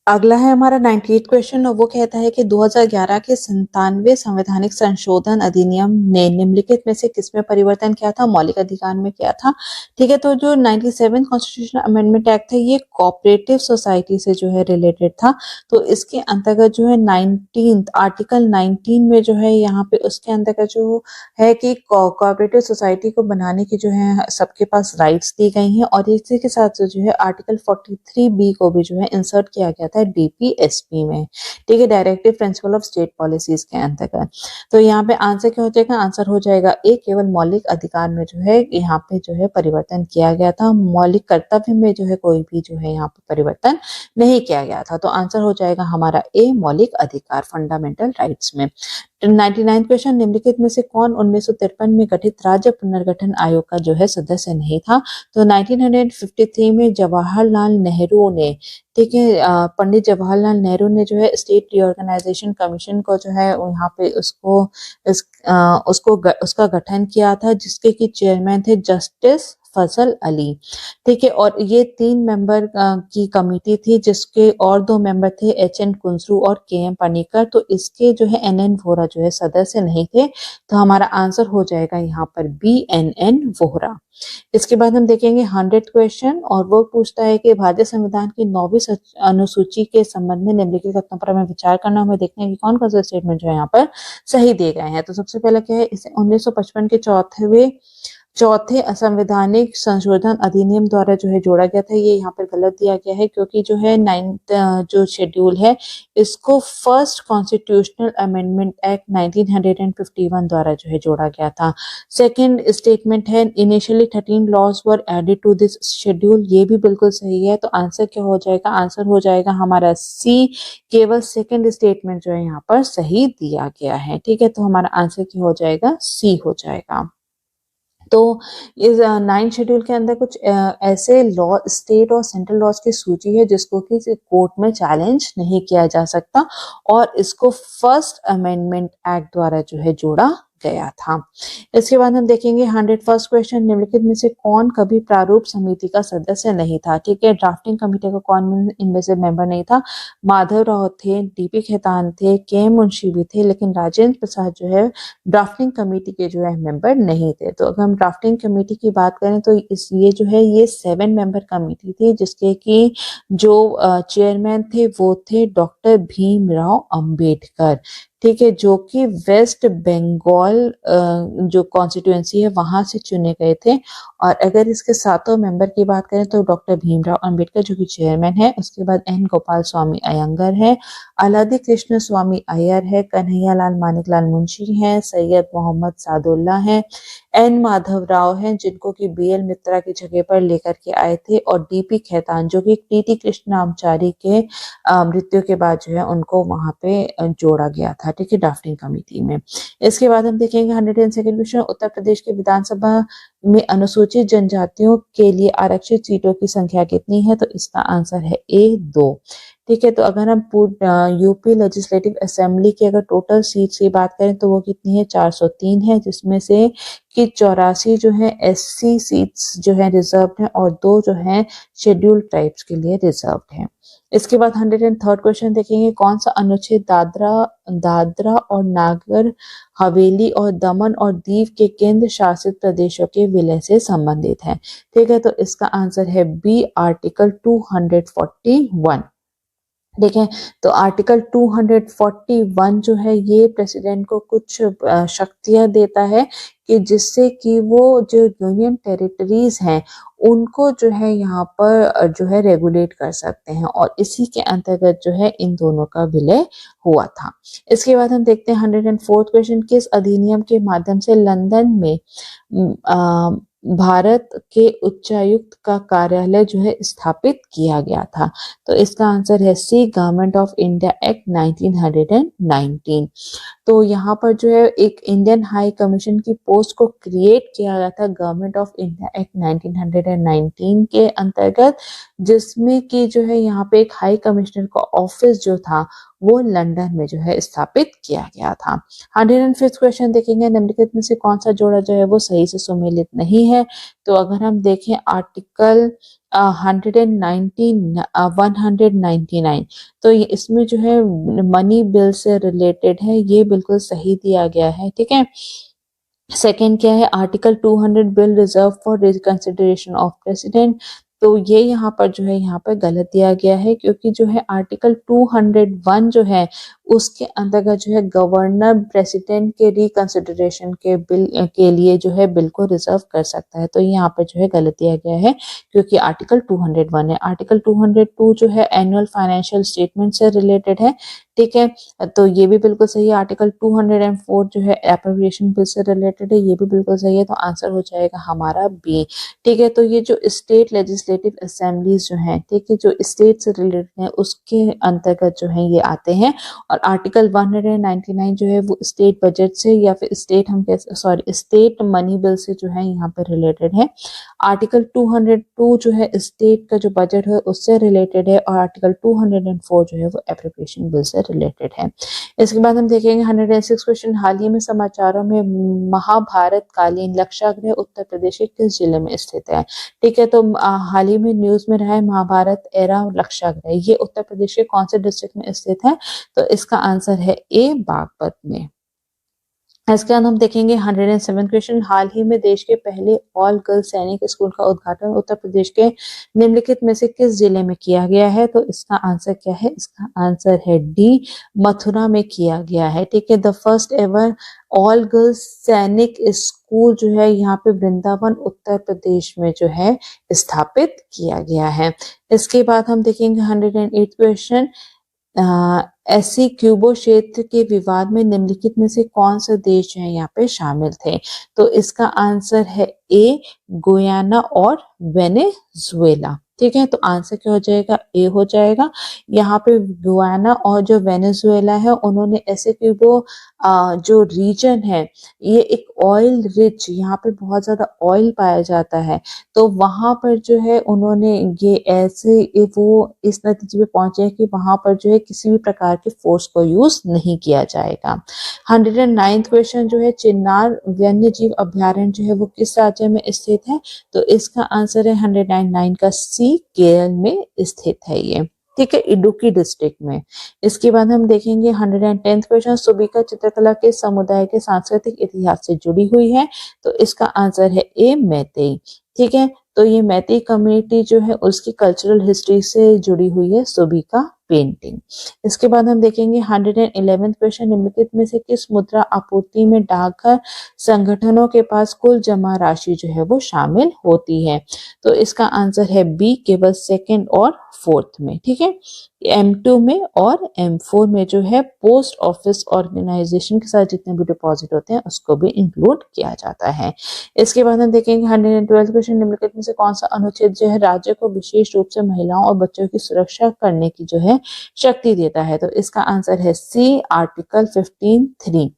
[SPEAKER 2] अगला है हमारा 98 क्वेश्चन और वो कहता है कि 2011 के 97 संवैधानिक संशोधन अधिनियम ने निम्नलिखित में से किसमें परिवर्तन किया था? मौलिक अधिकार में किया था। ठीक है, तो जो 97 कॉन्स्टिट्यूशनल अमेंडमेंट एक्ट है ये कोऑपरेटिव सोसाइटी से जो है रिलेटेड था। तो इसके अंतर्गत जो है 19 आर्टिकल 19 में जो है यहाँ पे उसके अंतर्गत जो है कि कोऑपरेटिव सोसाइटी को बनाने की जो है सबके पास राइट्स दी गई हैं और इसी के साथ जो है आर्टिकल 43B को भी जो है इंसर्ट किया गया था DPSP में। ठीक है, directive principle of state policies के अंतर्गत। तो यहाँ पे आंसर क्या हो जाएगा? आंसर हो जाएगा ए, केवल मौलिक अधिकार में जो है यहाँ पे जो है परिवर्तन किया गया था। मौलिक कर्तव्य में जो है कोई भी जो है यहाँ पे परिवर्तन नहीं किया गया था। तो आंसर हो जाएगा हमारा ए, मौलिक अधिकार, फंडामेंटल राइट्स में। 99 क्वेश्चन, निम्नलिखित में से कौन 1953 में गठित राज्य पुनर्गठन आयोग का जो है सदस्य नहीं था? तो 1953 में जवाहरलाल नेहरू ने, ठीक है, पंडित जवाहरलाल नेहरू ने जो है स्टेट रीऑर्गेनाइजेशन कमीशन को जो है यहाँ पे उसका गठन किया था, जिसके की चेयरमैन थे जस्टिस फजल अली। ठीक है, और ये 3 मेंबर की कमेटी थी जिसके और 2 मेंबर थे HN कुंसरू और KM पनीकर। तो इसके जो है NN वोहरा जो है सदस्य नहीं थे। तो हमारा आंसर हो जाएगा यहाँ पर B, NN वोहरा। इसके बाद हम देखेंगे 100 क्वेश्चन और वो पूछता है कि भारतीय संविधान की 9वीं अनुसूची के संबंध में निम्नलिखित कथनों पर हमें विचार करना, हमें देखना है कि कौन कौन से स्टेटमेंट जो है यहाँ पर सही दिए गए हैं। तो सबसे पहले क्या है, इसे 1955 के चौथे असंवैधानिक संशोधन अधिनियम द्वारा जो है जोड़ा गया था। ये यहाँ पर गलत दिया गया है क्योंकि जो है 9th जो शेड्यूल है इसको फर्स्ट कॉन्स्टिट्यूशनल अमेंडमेंट एक्ट 1951 द्वारा जो है जोड़ा गया था। सेकंड स्टेटमेंट है initially 13 laws were added to this schedule, ये भी बिल्कुल सही है। तो आंसर क्या हो जाएगा? आंसर हो जाएगा हमारा सी, केवल सेकंड स्टेटमेंट जो है यहाँ पर सही दिया गया है। ठीक है, तो हमारा आंसर क्या हो जाएगा? सी हो जाएगा। तो इस 9 शेड्यूल के अंदर कुछ ऐसे लॉ, स्टेट और सेंट्रल लॉज की सूची है जिसको कि कोर्ट में चैलेंज नहीं किया जा सकता और इसको फर्स्ट अमेंडमेंट एक्ट द्वारा जो है जोड़ा गया था। इसके बाद हम देखेंगे 101st क्वेश्चन, निम्नलिखित में से कौन कभी प्रारूप समिति का सदस्य नहीं था? ठीक है, ड्राफ्टिंग कमेटी का कौन इनमें से मेंबर नहीं था? माधव राव थे, DP खेतान थे, KM मुंशी भी थे, लेकिन राजेंद्र प्रसाद जो है ड्राफ्टिंग कमेटी के जो है मेंबर नहीं थे। तो अगर हम ड्राफ्टिंग कमेटी की बात करें तो ये जो है ये 7 मेंबर कमेटी थी जिसके की जो चेयरमैन थे वो थे डॉक्टर भीमराव अंबेडकर। ठीक है, जो कि वेस्ट बंगाल जो कॉन्स्टिट्यूएंसी है वहां से चुने गए थे। और अगर इसके 7 मेंबर की बात करें तो डॉक्टर भीमराव अंबेडकर जो कि चेयरमैन है, उसके बाद N गोपाल स्वामी अयंगर है, अलादी कृष्ण स्वामी अय्यर है, कन्हैया लाल मानिकलाल मुंशी है, सैयद मोहम्मद सादुल्ला है, N माधव राव है जिनको कि BL मित्रा की जगह पर लेकर के आए थे, और DP खेतान जो कि TT कृष्णाचारी के मृत्यु के बाद जो है उनको वहां पे जोड़ा गया था। ठीक है, ड्राफ्टिंग कमेटी में। इसके बाद हम देखेंगे 102nd क्वेश्चन, उत्तर प्रदेश के विधानसभा में अनुसूचित जनजातियों के लिए आरक्षित सीटों की संख्या कितनी है? तो इसका आंसर है A, 2। ठीक है, तो अगर हम यूपी लेजिस्लेटिव असेंबली की अगर टोटल सीट्स की बात करें तो वो कितनी है? 403 है, जिसमें से कि 84 जो है SC सीट्स जो है रिजर्व्ड है और 2 जो है शेड्यूल्ड ट्राइब्स के लिए रिजर्व्ड है। इसके बाद 103rd क्वेश्चन देखेंगे, कौन सा अनुच्छेद दादरा और नागर हवेली और दमन और दीव के केंद्र शासित प्रदेशों के विलय से संबंधित है? ठीक है, तो इसका आंसर है B, आर्टिकल 241। ठीक है। तो आर्टिकल 241 जो है ये प्रेसिडेंट को कुछ शक्तियां देता है कि जिससे कि वो जो यूनियन टेरिटरीज हैं उनको जो है यहाँ पर जो है रेगुलेट कर सकते हैं, और इसी के अंतर्गत जो है इन दोनों का विलय हुआ था। इसके बाद हम देखते हैं 104th क्वेश्चन, किस अधिनियम के माध्यम से लंदन में भारत के उच्चायुक्त का कार्यालय जो है स्थापित किया गया था? तो इसका आंसर है सी, गवर्नमेंट ऑफ इंडिया एक्ट 1919। तो यहाँ पर जो है एक इंडियन हाई कमीशन की पोस्ट को क्रिएट किया गया था गवर्नमेंट ऑफ इंडिया एक्ट 1919 के अंतर्गत, जिसमें कि जो है यहाँ पे एक हाई कमिश्नर का ऑफिस जो था वो लंदन में जो है स्थापित किया गया था। 105th क्वेश्चन देखेंगे, निम्नलिखित में से कौन सा जोड़ा जो है वो सही से सुमेलित नहीं है? तो अगर हम देखें आर्टिकल 199, तो ये इसमें जो है मनी बिल से रिलेटेड है, ये बिल्कुल सही दिया गया है। ठीक है। सेकेंड क्या है, article 200 bill reserve for reconsideration of president, तो ये यहाँ पर जो है यहाँ पर गलत दिया गया है, क्योंकि जो है आर्टिकल 201 जो है उसके अंतर्गत जो है गवर्नर प्रेसिडेंट के रिकंसिडरेशन के बिल के लिए जो है बिल को रिजर्व कर सकता है। तो यहाँ पर जो है गलत दिया गया है, क्योंकि आर्टिकल 201 है। आर्टिकल 202 जो है एनुअल फाइनेंशियल स्टेटमेंट से रिलेटेड है। ठीक है, तो ये भी बिल्कुल सही है। आर्टिकल 204 जो है एप्रोप्रिएशन बिल से रिलेटेड है, ये भी बिल्कुल सही है। तो आंसर हो जाएगा हमारा बी। ठीक है, तो ये जो स्टेट लेजिस्लेटिव असेंबलीज जो है, ठीक है, जो स्टेट से रिलेटेड है उसके अंतर्गत जो है ये आते हैं। और आर्टिकल 199 जो है वो स्टेट बजट से या फिर स्टेट मनी बिल से जो है यहाँ पर रिलेटेड है। आर्टिकल 202 जो है स्टेट का जो बजट है उससे रिलेटेड है, और आर्टिकल 204 जो है वो एप्रोप्रिएशन बिल से रिलेटेड है। इसके बाद हम देखेंगे 106 क्वेश्चन, हाल ही में समाचारों में महाभारत कालीन लक्षागृह उत्तर प्रदेश के किस जिले में स्थित है? ठीक है, तो हाल ही में न्यूज में रहा है महाभारत एरा लक्षागृह, ये उत्तर प्रदेश के कौन से डिस्ट्रिक्ट में स्थित है? तो इसका आंसर है ए, बागपत में। इसके बाद हम देखेंगे 107 क्वेश्चन, हाल ही में देश के पहले ऑल गर्ल्स सैनिक स्कूल का उद्घाटन उत्तर प्रदेश के निम्नलिखित में से किस जिले में किया गया है? तो इसका आंसर क्या है? इसका आंसर है डी, मथुरा में किया गया है। ठीक है, the first ever all girls सैनिक स्कूल जो है यहाँ पे वृंदावन उत्तर प्रदेश में जो है स्थापित किया गया है। इसके बाद हम देखेंगे 108 क्वेश्चन, एसी क्यूबो क्षेत्र के विवाद में निम्नलिखित में से कौन सा देश है यहाँ पे शामिल थे? तो इसका आंसर है ए, गुयाना और वेनेजुएला। ठीक है, तो आंसर क्या हो जाएगा? ए हो जाएगा। यहाँ पे गुयाना और जो वेनेजुएला है उन्होंने एसी क्यूबो जो रीजन है ये एक ऑयल रिच, यहाँ पे बहुत ज्यादा ऑयल पाया जाता है, तो वहां पर जो है उन्होंने ये ऐसे वो इस नतीजे पे पहुंचे कि वहां पर जो है किसी भी प्रकार के फोर्स को यूज नहीं किया जाएगा। 109th क्वेश्चन जो है, चिन्नार वन्य जीव अभ्यारण्य जो है वो किस राज्य में स्थित है? तो इसका आंसर है 109 का सी, केरल में स्थित है ये। ठीक है, इडुक्की डिस्ट्रिक्ट में। इसके बाद हम देखेंगे 110th क्वेश्चन, सुबिका चित्रकला के समुदाय के सांस्कृतिक इतिहास से जुड़ी हुई है? तो इसका आंसर है ए, मैतेई। ठीक है, तो ये मैतेई कम्युनिटी जो है उसकी कल्चरल हिस्ट्री से जुड़ी हुई है सुबिका पेंटिंग। इसके बाद हम देखेंगे 111th क्वेश्चन, निम्नलिखित में से किस मुद्रा आपूर्ति में डाकघर संगठनों के पास कुल जमा राशि जो है वो शामिल होती है? तो इसका आंसर है बी, केवल सेकंड और फोर्थ में। ठीक है, M2 में और M4 में जो है पोस्ट ऑफिस ऑर्गेनाइजेशन के साथ जितने भी डिपॉजिट होते हैं उसको भी इंक्लूड किया जाता है। इसके बाद हम देखेंगे 112th क्वेश्चन, निम्नलिखित में से कौन सा अनुच्छेद जो है राज्य को विशेष रूप से महिलाओं और बच्चों की सुरक्षा करने की जो है शक्ति देता है? तो इसका आंसर है सी, आर्टिकल 15(3).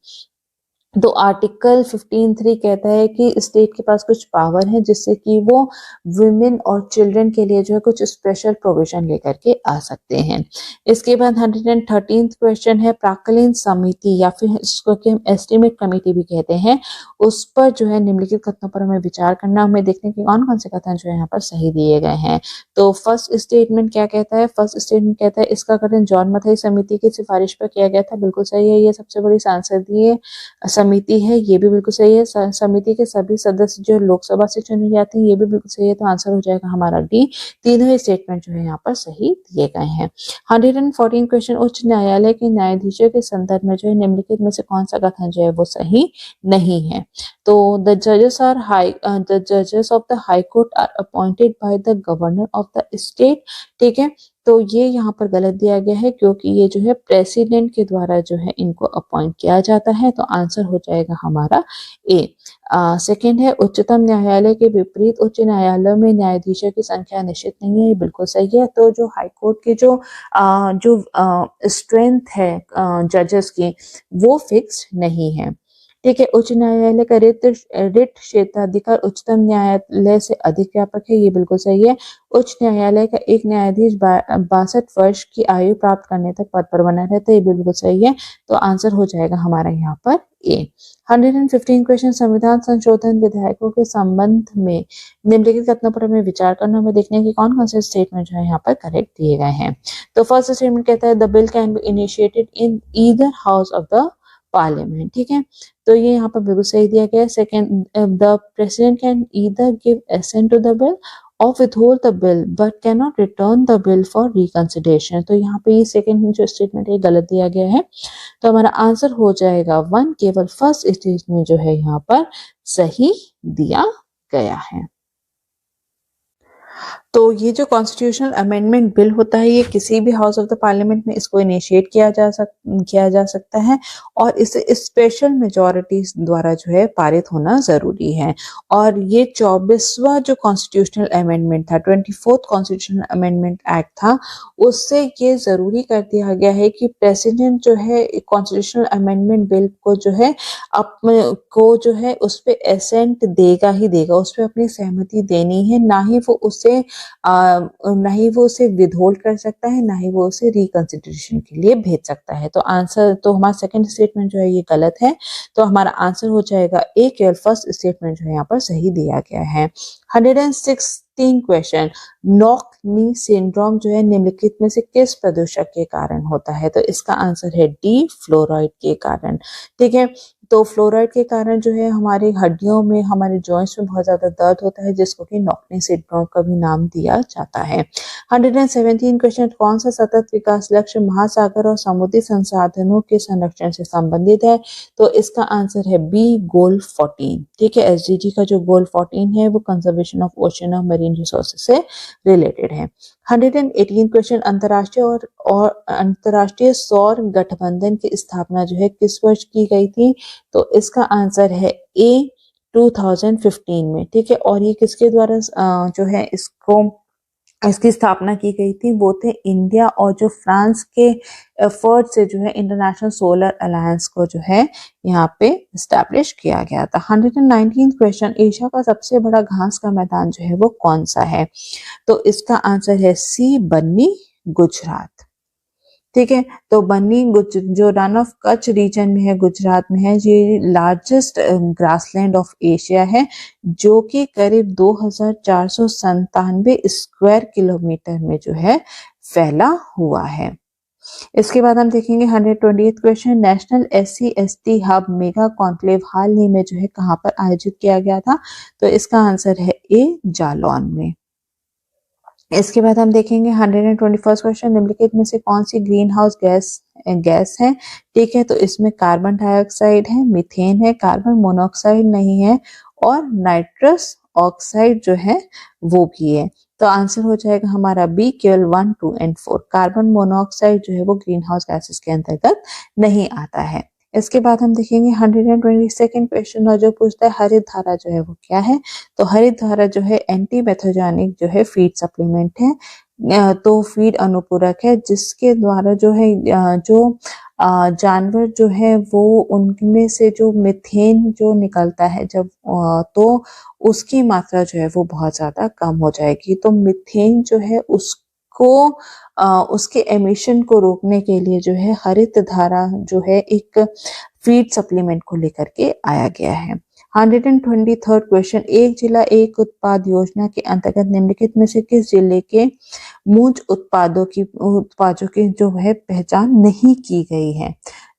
[SPEAKER 2] तो आर्टिकल 15(3) कहता है कि स्टेट के पास कुछ पावर है जिससे कि वो वुमेन और चिल्ड्रन के लिए जो है कुछ स्पेशल प्रोविजन लेकर के आ सकते हैं। इसके बाद 113th क्वेश्चन है, प्राक्कलीन समिति या फिर इसको कि हम एस्टीमेट कमेटी भी कहते हैं, उस पर जो है निम्नलिखित कथनों पर हमें विचार करना, हमें देखने के कौन कौन से कथन जो है यहाँ पर सही दिए गए हैं। तो फर्स्ट स्टेटमेंट क्या कहता है? फर्स्ट स्टेटमेंट कहता है इसका गठन जॉन मथाई समिति की सिफारिश पर किया गया था। बिल्कुल सही है, ये सबसे बड़ी सांसदीय समिति है, ये भी बिल्कुल सही है। समिति के सभी सदस्य जो लोकसभा से चुने जाते हैं, ये भी बिल्कुल सही है। तो आंसर हो जाएगा हमारा डी। तीनों ही स्टेटमेंट जो है यहाँ पर सही दिए गए हैं। 114 क्वेश्चन, उच्च न्यायालय के न्यायाधीशों के संदर्भ में जो है निम्नलिखित में से कौन सा कथन जो है वो सही नहीं है। तो द जजेस of the high court are appointed by the governor of the state. ठीक है, तो ये यहाँ पर गलत दिया गया है, क्योंकि ये जो है प्रेसिडेंट के द्वारा जो है इनको अपॉइंट किया जाता है। तो आंसर हो जाएगा हमारा ए। सेकंड है, उच्चतम न्यायालय के विपरीत उच्च न्यायालयों में न्यायाधीशों की संख्या निश्चित नहीं है, ये बिल्कुल सही है। तो जो हाई कोर्ट के जो स्ट्रेंथ है जजेस की, वो फिक्स नहीं है। ठीक है, उच्च न्यायालय का रिट क्षेत्राधिकार उच्चतम न्यायालय से अधिक व्यापक है, ये बिल्कुल सही है। उच्च न्यायालय का एक न्यायाधीश 62 वर्ष की आयु प्राप्त करने तक पद पर बना रहता है, ये बिल्कुल सही है। तो आंसर हो जाएगा हमारा यहाँ पर ए। 115 क्वेश्चन, संविधान संशोधन विधेयकों के संबंध में निम्नलिखित कथनों पर हमें विचार करना, हमें देखने की कौन कौन से स्टेटमेंट जो है यहाँ पर करेक्ट दिए गए हैं। तो फर्स्ट स्टेटमेंट कहता है the bill can be initiated in either house of the parliament. ठीक है, तो ये यहाँ पर बिल्कुल सही दिया गया है। Second, the president can either give assent to the bill or withhold the bill but cannot return the bill for reconsideration। तो यहाँ पे ये सेकंड जो स्टेटमेंट है गलत दिया गया है। तो हमारा आंसर हो जाएगा 1, केवल फर्स्ट स्टेटमेंट जो है यहाँ पर सही दिया गया है। तो ये जो कॉन्स्टिट्यूशनल अमेंडमेंट बिल होता है, ये किसी भी हाउस ऑफ द पार्लियामेंट में इसको इनिशिएट किया जा सकता है और इसे स्पेशल मेजॉरिटी द्वारा जो है पारित होना जरूरी है। और ये 24वां जो कॉन्स्टिट्यूशनल अमेंडमेंट था, 24th कॉन्स्टिट्यूशनल अमेंडमेंट एक्ट था, उससे ये जरूरी कर दिया गया है कि प्रेसिडेंट जो है कॉन्स्टिट्यूशनल अमेंडमेंट बिल को जो है उस पे एसेंट देगा ही देगा, उस पे अपनी सहमति देनी है, ना ही वो उसे विदहोल्ड कर सकता है, ना ही वो उसे रिकंसिडरेशन के लिए भेज सकता है। तो आंसर, तो हमारा सेकंड स्टेटमेंट जो है ये गलत है। तो हमारा आंसर हो जाएगा ए, केवल फर्स्ट स्टेटमेंट जो है यहाँ पर सही दिया गया है। 116 क्वेश्चन, नॉक नी सिंड्रोम जो है निम्नलिखित में से किस प्रदूषक के कारण होता है। तो इसका आंसर है डी, फ्लोराइड के कारण। ठीक है, तो फ्लोराइड के कारण जो है हमारी हड्डियों में, हमारे जॉइंट्स में बहुत ज्यादा दर्द होता है, जिसको कि नॉकनी सिंड्रोम का भी नाम दिया जाता है। 117 क्वेश्चन, कौन सा सतत विकास लक्ष्य महासागर और समुद्री संसाधनों के संरक्षण से संबंधित है। तो इसका आंसर है बी, गोल 14। ठीक है, एसडीजी का जो गोल 14 है वो कंजर्वेशन ऑफ ओशन और मरीन रिसोर्सेज से रिलेटेड है। 118 क्वेश्चन, अंतरराष्ट्रीय सौर गठबंधन की स्थापना जो है किस वर्ष की गई थी। तो इसका आंसर है ए, 2015 में। ठीक है, और ये किसके द्वारा जो है इसकी स्थापना की गई थी, वो थे इंडिया और जो फ्रांस के एफर्ट से जो है इंटरनेशनल सोलर अलायंस को जो है यहाँ पे एस्टैब्लिश किया गया था। 119 क्वेश्चन, एशिया का सबसे बड़ा घास का मैदान जो है वो कौन सा है। तो इसका आंसर है सी, बन्नी, गुजरात। ठीक है, तो बन्नी जो रन ऑफ कच्छ रीजन में है, गुजरात में है, ये लार्जेस्ट ग्रासलैंड ऑफ एशिया है, जो कि करीब 2497 स्क्वायर किलोमीटर में जो है फैला हुआ है। इसके बाद हम देखेंगे 120th question, national SC/ST hub mega conclave हाल ही में जो है कहाँ पर आयोजित किया गया था। तो इसका आंसर है ए, जालौन में। इसके बाद हम देखेंगे 121st क्वेश्चन, निम्नलिखित में से कौन सी ग्रीन हाउस गैस है। ठीक है, तो इसमें कार्बन डाइऑक्साइड है, मीथेन है, कार्बन मोनोऑक्साइड नहीं है और नाइट्रस ऑक्साइड जो है वो भी है। तो आंसर हो जाएगा हमारा बी, केवल 1, 2 और 4। कार्बन मोनोऑक्साइड जो है वो ग्रीन हाउस गैसेस के अंतर्गत नहीं आता है। इसके बाद हम देखेंगे 122nd क्वेश्चन, और जो पूछता है हरित धारा जो है वो क्या है। तो हरित धारा जो है एंटी मेथोजेनिक जो है फीड सप्लीमेंट है, तो फीड अनुपूरक है, जिसके द्वारा जो है जो जानवर जो है वो उनमें से जो मीथेन जो निकलता है जब तो उसकी मात्रा जो है वो बहुत ज्यादा कम हो जाएगी। तो मीथेन जो है उसके एमिशन को रोकने के लिए जो है हरित धारा जो है एक फीड सप्लीमेंट को लेकर के आया गया है। 123rd क्वेश्चन, एक जिला एक उत्पाद योजना के अंतर्गत निम्नलिखित में से किस जिले के मूंज उत्पादों की जो है पहचान नहीं की गई है।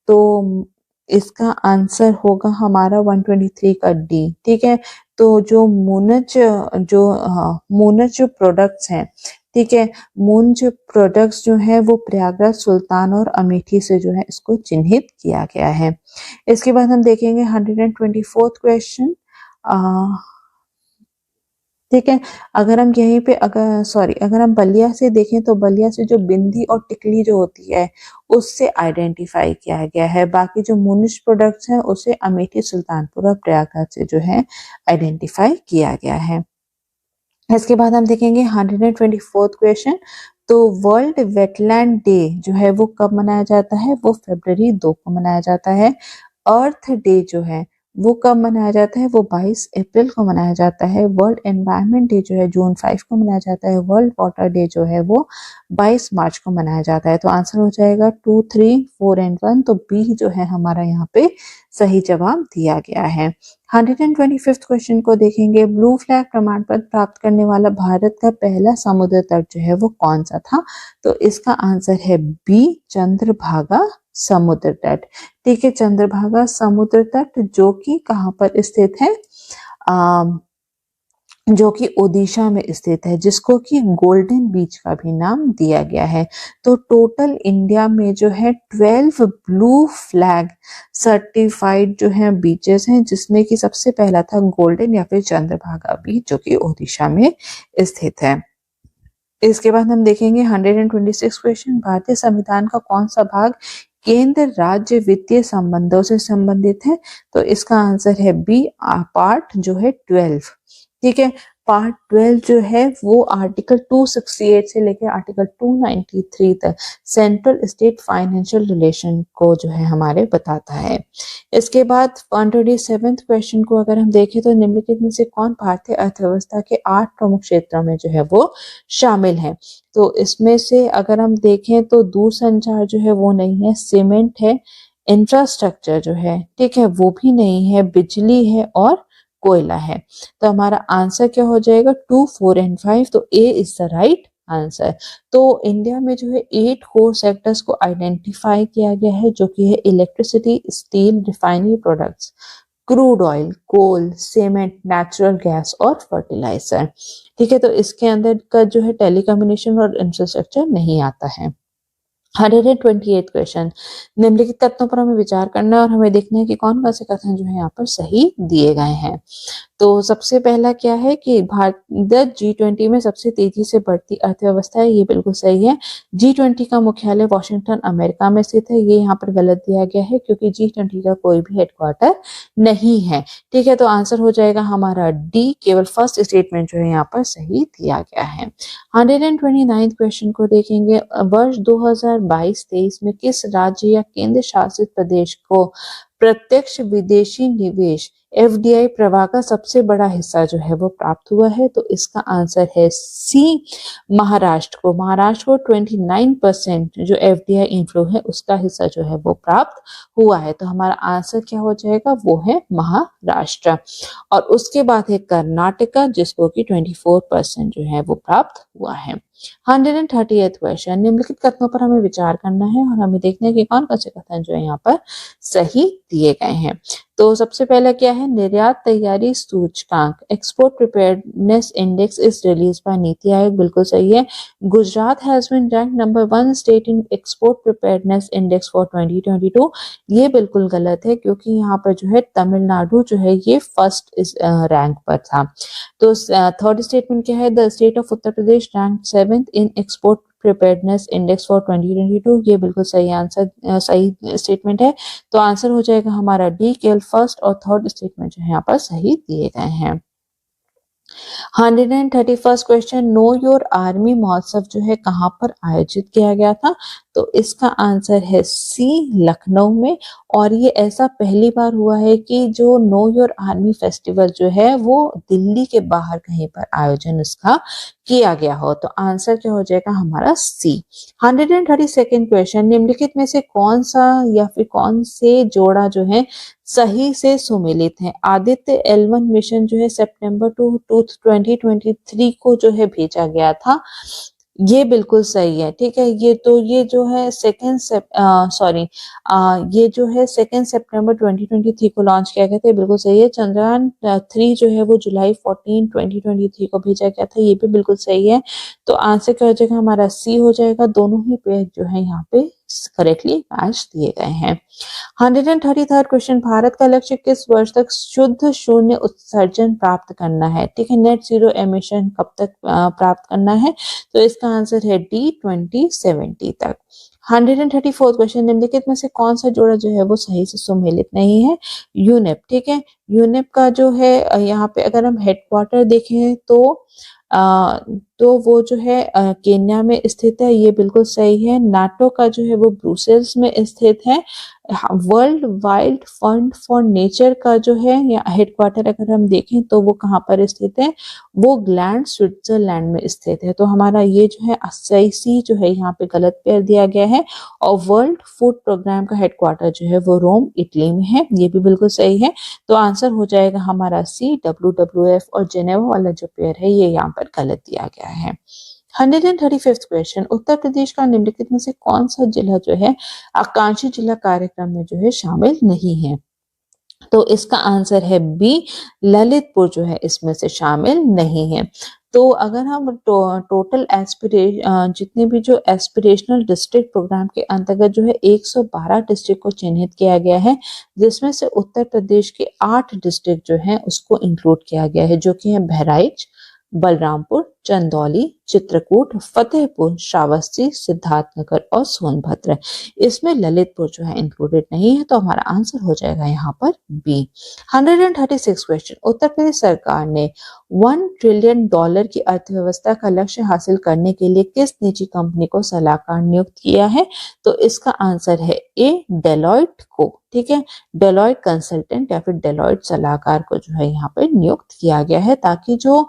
[SPEAKER 2] तो इसका आंसर होगा हमारा 123 का डी। ठीक है, तो जो मूनज जो प्रोडक्ट्स हैं, ठीक है, मूंज प्रोडक्ट्स जो है वो प्रयागराज, सुल्तान और अमेठी से जो है इसको चिन्हित किया गया है। इसके बाद हम देखेंगे 124th क्वेश्चन। ठीक है, अगर हम यहीं पे अगर हम बलिया से देखें तो बलिया से जो बिंदी और टिकली जो होती है उससे आइडेंटिफाई किया गया है। बाकी जो मुनिश प्रोडक्ट्स हैं उसे अमेठी, सुल्तानपुर और प्रयागराज से जो है आइडेंटिफाई किया गया है। इसके बाद हम देखेंगे 124th क्वेश्चन। तो वर्ल्ड वेटलैंड डे जो है वो कब मनाया जाता है? वो फरवरी 2 को मनाया जाता है। अर्थ डे जो है वो कब मनाया जाता है? वो 22 अप्रैल को मनाया जाता है। वर्ल्ड एनवायरनमेंट डे जो है जून 5 को मनाया जाता है। वर्ल्ड वाटर डे जो है वो 22 मार्च को मनाया जाता है। तो आंसर हो जाएगा 2, 3, 4 एंड 1। तो बी जो है हमारा यहाँ पे सही जवाब दिया गया है। 125th क्वेश्चन को देखेंगे। ब्लू फ्लैग प्रमाण पत्र प्राप्त करने वाला भारत का पहला समुद्र तट जो है वो कौन सा था? तो इसका आंसर है बी, चंद्रभागा समुद्र तट। ठीक है, चंद्रभागा समुद्र तट जो कि कहाँ पर स्थित है? जो कि ओडिशा में स्थित है, जिसको कि गोल्डन बीच का भी नाम दिया गया है। तो टोटल इंडिया में जो है 12 ब्लू फ्लैग सर्टिफाइड जो है बीचेस हैं, जिसमें कि सबसे पहला था गोल्डन या फिर चंद्रभागा बीच जो कि ओडिशा में स्थित है। इसके बाद हम देखेंगे 126 क्वेश्चन। भारतीय संविधान का कौन सा भाग केंद्र राज्य वित्तीय संबंधों से संबंधित है? तो इसका आंसर है बी, पार्ट जो है 12। ठीक है, पार्ट 12 जो है वो आर्टिकल 268 से लेकर आर्टिकल 293 तक सेंट्रल स्टेट फाइनेंशियल रिलेशन को जो है हमारे बताता है। इसके बाद 127th क्वेश्चन को अगर हम देखें तो निम्नलिखित में से कौन भारतीय अर्थव्यवस्था के 8 प्रमुख क्षेत्रों में जो है वो शामिल है? तो इसमें से अगर हम देखें तो दूरसंचार जो है वो नहीं है, सीमेंट है, इंफ्रास्ट्रक्चर जो है, ठीक है, वो भी नहीं है, बिजली है और कोयला है। तो हमारा आंसर क्या हो जाएगा? 2, 4 एंड 5। तो ए इज द राइट आंसर। तो इंडिया में जो है 8 कोर सेक्टर्स को आइडेंटिफाई किया गया है, जो कि है electricity, steel, refinery products, crude oil, coal, cement, natural gas और फर्टिलाइजर। ठीक है, तो इसके अंदर का जो है टेलीकम्युनिकेशन और इंफ्रास्ट्रक्चर नहीं आता है। 128 क्वेश्चन। निम्नलिखित कथनों पर हमें विचार करना है और हमें देखना है कि कौन कौन से कथन जो है यहाँ पर सही दिए गए हैं। तो सबसे पहला क्या है कि भारत G20 में सबसे तेजी से बढ़ती अर्थव्यवस्था है, ये बिल्कुल सही है। G20 का मुख्यालय वॉशिंगटन अमेरिका में स्थित है, ये यहाँ पर गलत दिया गया है क्योंकि G20 का कोई भी हेडक्वार्टर नहीं है। ठीक है, तो आंसर हो जाएगा हमारा डी, केवल फर्स्ट स्टेटमेंट जो है यहाँ पर सही दिया गया है। 129 क्वेश्चन को देखेंगे। वर्ष 2022-23 में किस राज्य या केंद्र शासित प्रदेश को प्रत्यक्ष विदेशी निवेश FDI प्रवाह का सबसे बड़ा हिस्सा जो है वो प्राप्त हुआ है? तो इसका आंसर है सी, महाराष्ट्र को। महाराष्ट्र को 29% जो FDI इनफ्लो है उसका हिस्सा जो है वो प्राप्त हुआ है। तो हमारा आंसर क्या हो जाएगा? वो है महाराष्ट्र। और उसके बाद है कर्नाटका, जिसको कि 24% जो है वो प्राप्त हुआ है। 138 क्वेश्चन। निम्नलिखित कथनों पर हमें विचार करना है और हमें देखना है कि कौन कौन से कथन जो है यहाँ पर सही दिए गए हैं। तो सबसे पहला क्या है? निर्यात तैयारी सूचकांक, export preparedness index is release by NITI Aayog, बिल्कुल सही है। Gujarat has been rank number 1 state in export preparedness index for 2022, ये बिल्कुल गलत है क्योंकि यहाँ पर जो है तमिलनाडु जो है ये फर्स्ट रैंक पर था। तो थर्ड स्टेटमेंट क्या है? The state of Uttar Pradesh rank 7th in export preparedness index for 2022, ये बिल्कुल सही आंसर, सही स्टेटमेंट है। तो आंसर हो जाएगा हमारा डी, केवल फर्स्ट और थर्ड स्टेटमेंट जो है यहाँ पर सही दिए गए हैं। 131st question. Know your army महोत्सव जो है कहाँ पर आयोजित किया गया था? तो इसका आंसर है सी, लखनऊ में। और ये ऐसा पहली बार हुआ है कि जो नो योर आर्मी फेस्टिवल जो है वो दिल्ली के बाहर कहीं पर आयोजन इसका किया गया हो। तो आंसर क्या हो जाएगा हमारा सी। 132nd question. निम्नलिखित में से कौन सा या फिर कौन से जोड़ा जो है सही से सुमेलित है? आदित्य L1 मिशन जो है सितंबर 2023 को जो है भेजा गया था, ये बिल्कुल सही है, ठीक है। ये जो है ये जो है 2 सितंबर 2023 को लॉन्च किया गया था, ये बिल्कुल सही है। चंद्रयान 3 जो है वो जुलाई 14 2023 को भेजा गया था, ये भी बिल्कुल सही है। तो आंसर क्या हो जाएगा हमारा, सी हो जाएगा। दोनों ही पेयर जो है यहाँ पे करेक्टली मैच दिए गए हैं। 133rd क्वेश्चन, भारत का लक्ष्य किस वर्ष तक शुद्ध शून्य उत्सर्जन प्राप्त करना है, ठीक है। नेट जीरो एमिशन कब तक प्राप्त करना है, तो इसका आंसर है डी 2070 तक। 134 क्वेश्चन, निम्नलिखित में से कौन सा जोड़ा जो है वो सही से सुमेलित नहीं है, यूनेप, ठीक है। यूनेप का जो है यहाँ पे अगर हम हेडक्वार्टर देखें तो वो जो है केन्या में स्थित है, ये बिल्कुल सही है। नाटो का जो है वो ब्रुसेल्स में स्थित है। World wild fund for nature का जो है हेडक्वार्टर अगर हम देखें तो वो कहाँ पर स्थित है, वो ग्लैंड स्विट्जरलैंड में स्थित है। तो हमारा ये जो है सी जो है यहाँ पे गलत पेयर दिया गया है। और वर्ल्ड फूड प्रोग्राम का हेडक्वार्टर जो है वो रोम इटली में है, ये भी बिल्कुल सही है। तो आंसर हो जाएगा हमारा सी। WWF और जेनेवा वाला जो पेयर है ये यहाँ पर गलत दिया गया है। 135th क्वेश्चन, उत्तर प्रदेश का निम्नलिखित में से कौन सा जिला जो है आकांक्षी जिला कार्यक्रम में जो है शामिल नहीं है, तो इसका आंसर है बी, ललितपुर जो है इसमें से शामिल नहीं है। तो अगर हम टोटल जितने भी जो एस्पिरेशनल डिस्ट्रिक्ट प्रोग्राम के अंतर्गत जो है 112 डिस्ट्रिक्ट को चिन्हित किया गया है, जिसमें से उत्तर प्रदेश के 8 डिस्ट्रिक्ट जो है उसको इंक्लूड किया गया है, जो कि है बहराइच, बलरामपुर, चंदौली, चित्रकूट, फतेहपुर, श्रावस्ती, सिद्धार्थनगर और सोनभद्र। इसमें ललितपुर जो है इंक्लूडेड नहीं है, तो हमारा आंसर हो जाएगा यहाँ पर बी। 136 क्वेश्चन, उत्तर प्रदेश सरकार ने $1 ट्रिलियन की अर्थव्यवस्था का लक्ष्य हासिल करने के लिए किस निजी कंपनी को सलाहकार नियुक्त किया है, तो इसका आंसर है ए, डेलॉयट को, ठीक है। डेलॉयट कंसल्टेंट या फिर डेलॉयट सलाहकार को जो है यहाँ पर नियुक्त किया गया है, ताकि जो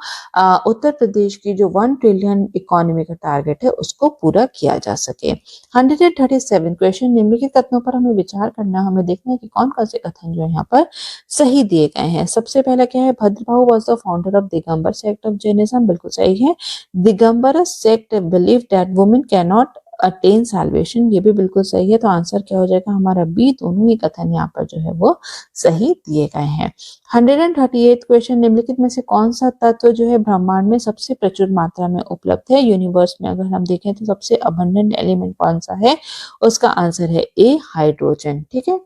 [SPEAKER 2] उत्तर प्रदेश की जो 1 ट्रिलियन इकोनॉमी का टारगेट है उसको पूरा किया जा सके। 137 क्वेश्चन, निम्नलिखित कथनों पर हमें विचार करना, हमें देखना है कि कौन कौन से कथन जो है यहाँ पर सही दिए गए हैं। सबसे पहला क्या है, Bhadrabahu was the founder of Digambar sect of Jainism, बिल्कुल सही है। Digambar sect believe that women can not attain salvation, ये भी बिल्कुल सही है। तो आंसर क्या हो जाएगा हमारा बी, दोनों ही कथन यहाँ पर जो है वो सही दिए गए हैं। 138 क्वेश्चन, निम्नलिखित में से कौन सा तत्व जो है ब्रह्मांड में सबसे प्रचुर मात्रा में उपलब्ध है, यूनिवर्स में अगर हम देखें तो सबसे अबंडेंट एलिमेंट कौन सा है, उसका आंसर है ए, हाइड्रोजन, ठीक है।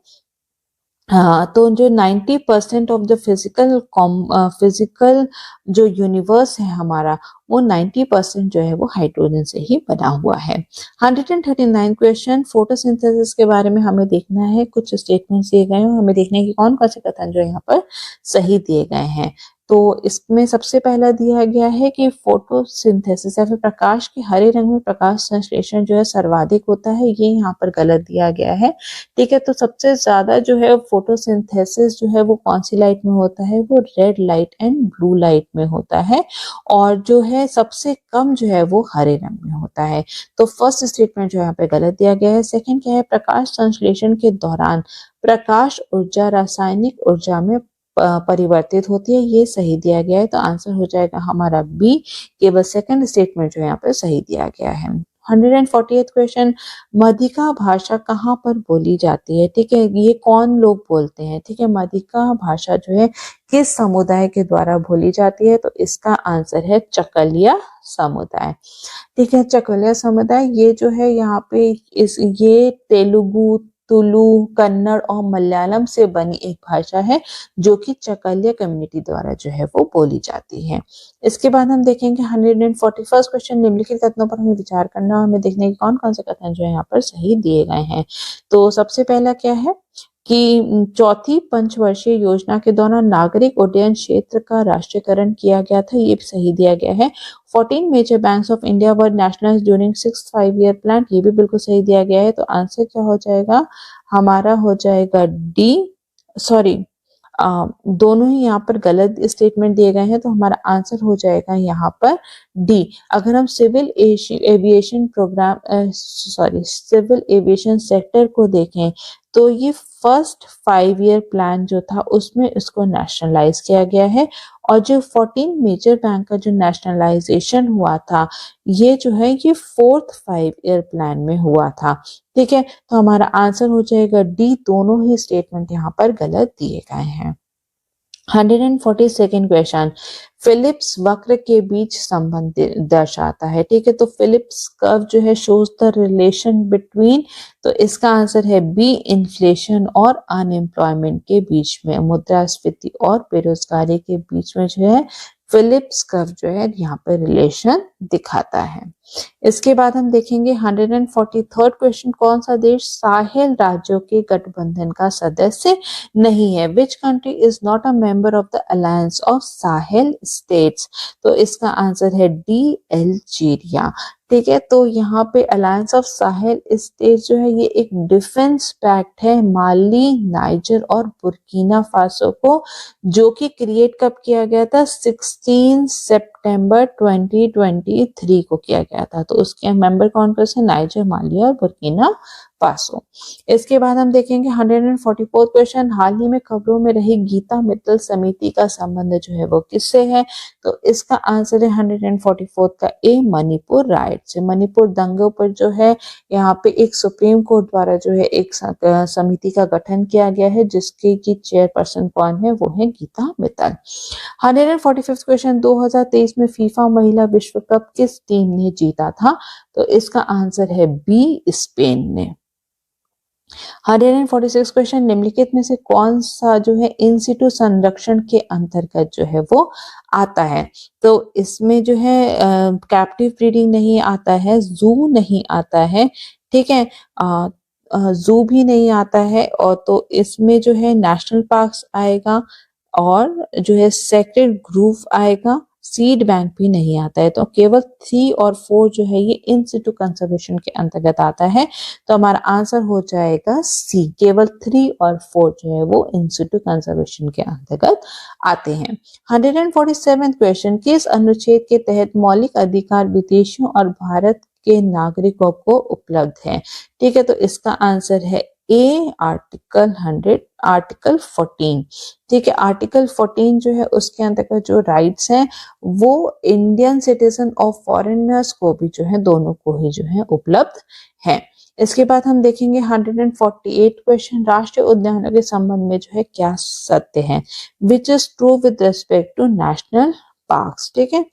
[SPEAKER 2] तो जो 90% ऑफ द फिजिकल जो यूनिवर्स है हमारा, वो 90% जो है वो हाइड्रोजन से ही बना हुआ है। 139 क्वेश्चन, फोटोसिंथेसिस के बारे में हमें देखना है, कुछ स्टेटमेंट्स दिए गए हैं, हमें देखना है कि कौन कौन से कथन जो यहाँ पर सही दिए गए हैं। तो इसमें सबसे पहला दिया गया है कि फोटोसिंथेसिस या फिर प्रकाश के हरे रंग में प्रकाश संश्लेषण जो है सर्वाधिक होता है, ये यहाँ पर गलत दिया गया है, ठीक है। तो सबसे ज्यादा जो है फोटोसिंथेसिस जो है वो कौन सी लाइट में होता है, वो red light and blue light में होता है, और जो है सबसे कम जो है वो हरे रंग में होता है। तो फर्स्ट स्टेटमेंट जो यहाँ पे गलत दिया गया है। सेकंड क्या है, प्रकाश संश्लेषण के दौरान प्रकाश ऊर्जा रासायनिक ऊर्जा में परिवर्तित होती है, ये सही दिया गया है। तो आंसर हो जाएगा हमारा बी, केवल सेकंड स्टेटमेंट जो यहाँ पे सही दिया गया है। 148 क्वेश्चन, मधिका भाषा कहाँ पर बोली जाती है, ठीक है, ये कौन लोग बोलते हैं, ठीक है। मधिका भाषा जो है किस समुदाय के द्वारा बोली जाती है, तो इसका आंसर है चकलिया समुदाय, ठीक है। चकलिया समुदाय ये जो है यहाँ पे ये तेलुगु, तुलु, कन्नड़ और मलयालम से बनी एक भाषा है, जो कि चकलिया कम्युनिटी द्वारा जो है वो बोली जाती है। इसके बाद हम देखेंगे 141 क्वेश्चन, निम्नलिखित कथनों पर हमें विचार करना, हमें देखने की कौन कौन से कथन जो है यहाँ पर सही दिए गए हैं। तो सबसे पहला क्या है कि चौथी पंचवर्षीय योजना के दौरान नागरिक उड्डयन क्षेत्र का राष्ट्रीयकरण किया गया था, ये भी सही दिया गया है। 14 major banks of India were nationalised during 6th 5-year plan, ये भी बिल्कुल सही दिया गया है। तो आंसर क्या हो जाएगा हमारा, हो जाएगा डी, सॉरी दोनों ही यहाँ पर गलत स्टेटमेंट दिए गए हैं, तो हमारा आंसर हो जाएगा यहाँ पर डी। अगर हम सिविल एविएशन सेक्टर को देखें तो ये फर्स्ट 5 ईयर प्लान जो था उसमें इसको नेशनलाइज किया गया है। और जो 14 मेजर बैंक का जो नेशनलाइजेशन हुआ था ये जो है ये फोर्थ 5 ईयर प्लान में हुआ था। ठीक है, तो हमारा आंसर हो जाएगा डी, दोनों ही स्टेटमेंट यहाँ पर गलत दिए गए हैं। 142nd क्वेश्चन, फिलिप्स वक्र के बीच संबंध दर्शाता है। ठीक है, तो फिलिप्स कर्व जो है शोज द रिलेशन बिटवीन, तो इसका आंसर है बी, इन्फ्लेशन और अनएम्प्लॉयमेंट के बीच में, मुद्रास्फीति और बेरोजगारी के बीच में जो है फिलिप्स कर्व जो है यहाँ पे रिलेशन दिखाता है। इसके बाद हम देखेंगे 143rd क्वेश्चन, कौन सा देश साहेल राज्यों के गठबंधन का सदस्य नहीं है? Which country is not a member of the alliance of Sahel states? तो इसका आंसर है डी, अल्जीरिया। ठीक है, तो यहाँ पे अलायंस ऑफ साहेल स्टेट जो है ये एक डिफेंस पैक्ट है माली, नाइजर और बुर्किना फासो को, जो कि क्रिएट कब किया गया था? 16 सितंबर 2023 को किया गया था। तो उसके मेंबर कौन कौन से? नाइजर, माली और बुर्किना फासो। इसके बाद हम देखेंगे 144 क्वेश्चन, हाल ही में खबरों में रही गीता मित्तल समिति का संबंध जो है वो किससे है? तो इसका आंसर है 144 का ए, मणिपुर राइट से। मणिपुर दंगों पर जो है यहाँ पे एक सुप्रीम कोर्ट द्वारा जो है एक समिति का गठन किया गया है, जिसके की चेयरपर्सन कौन है? वो है गीता मित्तल। 145 क्वेश्चन, 2023 में फीफा महिला विश्व कप किस टीम ने जीता था? तो इसका आंसर है बी, स्पेन ने। 146 क्वेश्चन, निम्नलिखित में से कौन सा जो है इन सिटू संरक्षण के अंतर्गत जो है वो आता है? तो इसमें जो है कैप्टिव ब्रीडिंग नहीं आता है, जू नहीं आता है, ठीक है, जू भी नहीं आता है, और तो इसमें जो है नेशनल पार्क्स आएगा और जो है सेक्रेड ग्रूव आएगा, सीड बैंक भी नहीं आता है। तो केवल 3 और 4 जो है ये इन सिटू कंजर्वेशन के अंतर्गत आता है। तो हमारा आंसर हो जाएगा सी, केवल 3 और 4 जो है वो इन सिटू कंजर्वेशन के अंतर्गत आते हैं। 147 क्वेश्चन, किस अनुच्छेद के तहत मौलिक अधिकार विदेशियों और भारत के नागरिकों को उपलब्ध है? ठीक है, तो इसका आंसर है ए, आर्टिकल 14। ठीक है, आर्टिकल 14 जो है उसके अंतर्गत जो राइट्स हैं वो इंडियन सिटीजन और फॉरेनर्स को भी जो है दोनों को ही जो है उपलब्ध है। इसके बाद हम देखेंगे 148 क्वेश्चन, राष्ट्रीय उद्यानों के संबंध में जो है क्या सत्य है? Which is true with respect to national parks. ठीक है,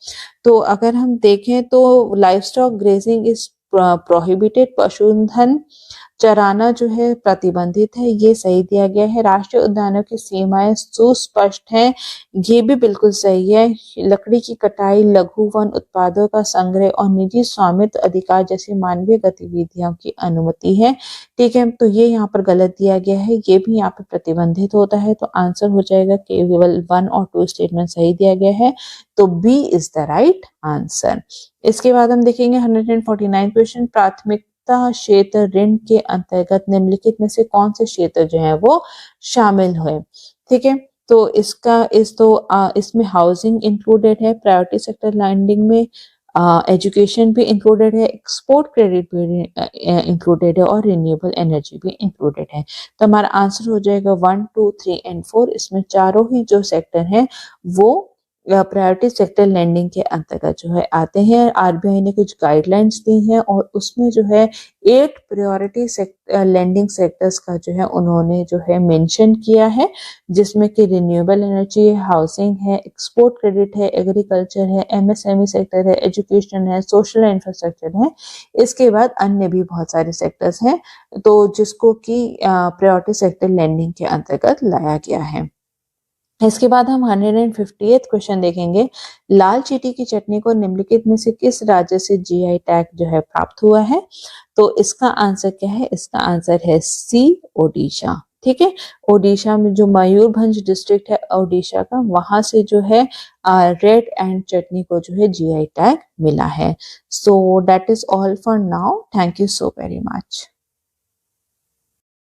[SPEAKER 2] तो अगर हम देखें तो लाइवस्टॉक ग्रेजिंग इज प्रोहिबिटेड, पशुधन चराना जो है प्रतिबंधित है, ये सही दिया गया है। राष्ट्रीय उद्यानों की सीमाएं सुस्पष्ट हैं, ये भी बिल्कुल सही है। लकड़ी की कटाई, लघु वन उत्पादों का संग्रह और निजी स्वामित्व अधिकार जैसी मानवीय गतिविधियों की अनुमति है। ठीक है, तो ये यहाँ पर गलत दिया गया है, ये भी यहाँ पर प्रतिबंधित होता है। तो आंसर हो जाएगा केवल 1 और 2 स्टेटमेंट सही दिया गया है, तो B is the right answer. इसके बाद हम देखेंगे 149 क्वेश्चन, प्राथमिक क्षेत्र ऋण के अंतर्गत निम्नलिखित में से कौन से क्षेत्र जो है वो शामिल हुए? ठीक है, तो इसमें हाउसिंग इंक्लूडेड है, प्रायोरिटी सेक्टर लैंडिंग में एजुकेशन भी इंक्लूडेड है, एक्सपोर्ट क्रेडिट भी इंक्लूडेड है और रिन्यूएबल एनर्जी भी इंक्लूडेड है। तो हमारा आंसर हो जाएगा 1, 2, 3 एंड 4। इसमें चारों ही जो सेक्टर हैं वो प्रायोरिटी सेक्टर लैंडिंग के अंतर्गत जो है आते हैं। आरबीआई ने कुछ गाइडलाइंस दी हैं और उसमें जो है 8 प्रायोरिटी लैंडिंग सेक्टर्स का जो है उन्होंने जो है मेंशन किया है, जिसमें कि रिन्यूएबल एनर्जी है, हाउसिंग है, एक्सपोर्ट क्रेडिट है, एग्रीकल्चर है, एमएसएमई सेक्टर है, एजुकेशन है, सोशल इंफ्रास्ट्रक्चर है। इसके बाद अन्य भी बहुत सारे सेक्टर्स हैं, तो जिसको कि प्रायोरिटी सेक्टर लैंडिंग के अंतर्गत लाया गया है। इसके बाद हम 158 क्वेश्चन देखेंगे, लाल चींटी की चटनी को निम्नलिखित में से किस राज्य से जीआई टैग जो है प्राप्त हुआ है? तो इसका आंसर क्या है? इसका आंसर है सी, ओडिशा। ठीक है, ओडिशा में जो मयूरभंज डिस्ट्रिक्ट है ओडिशा का, वहां से जो है रेड एंड चटनी को जो है जीआई टैग मिला है। So that is all for now, thank you so very much.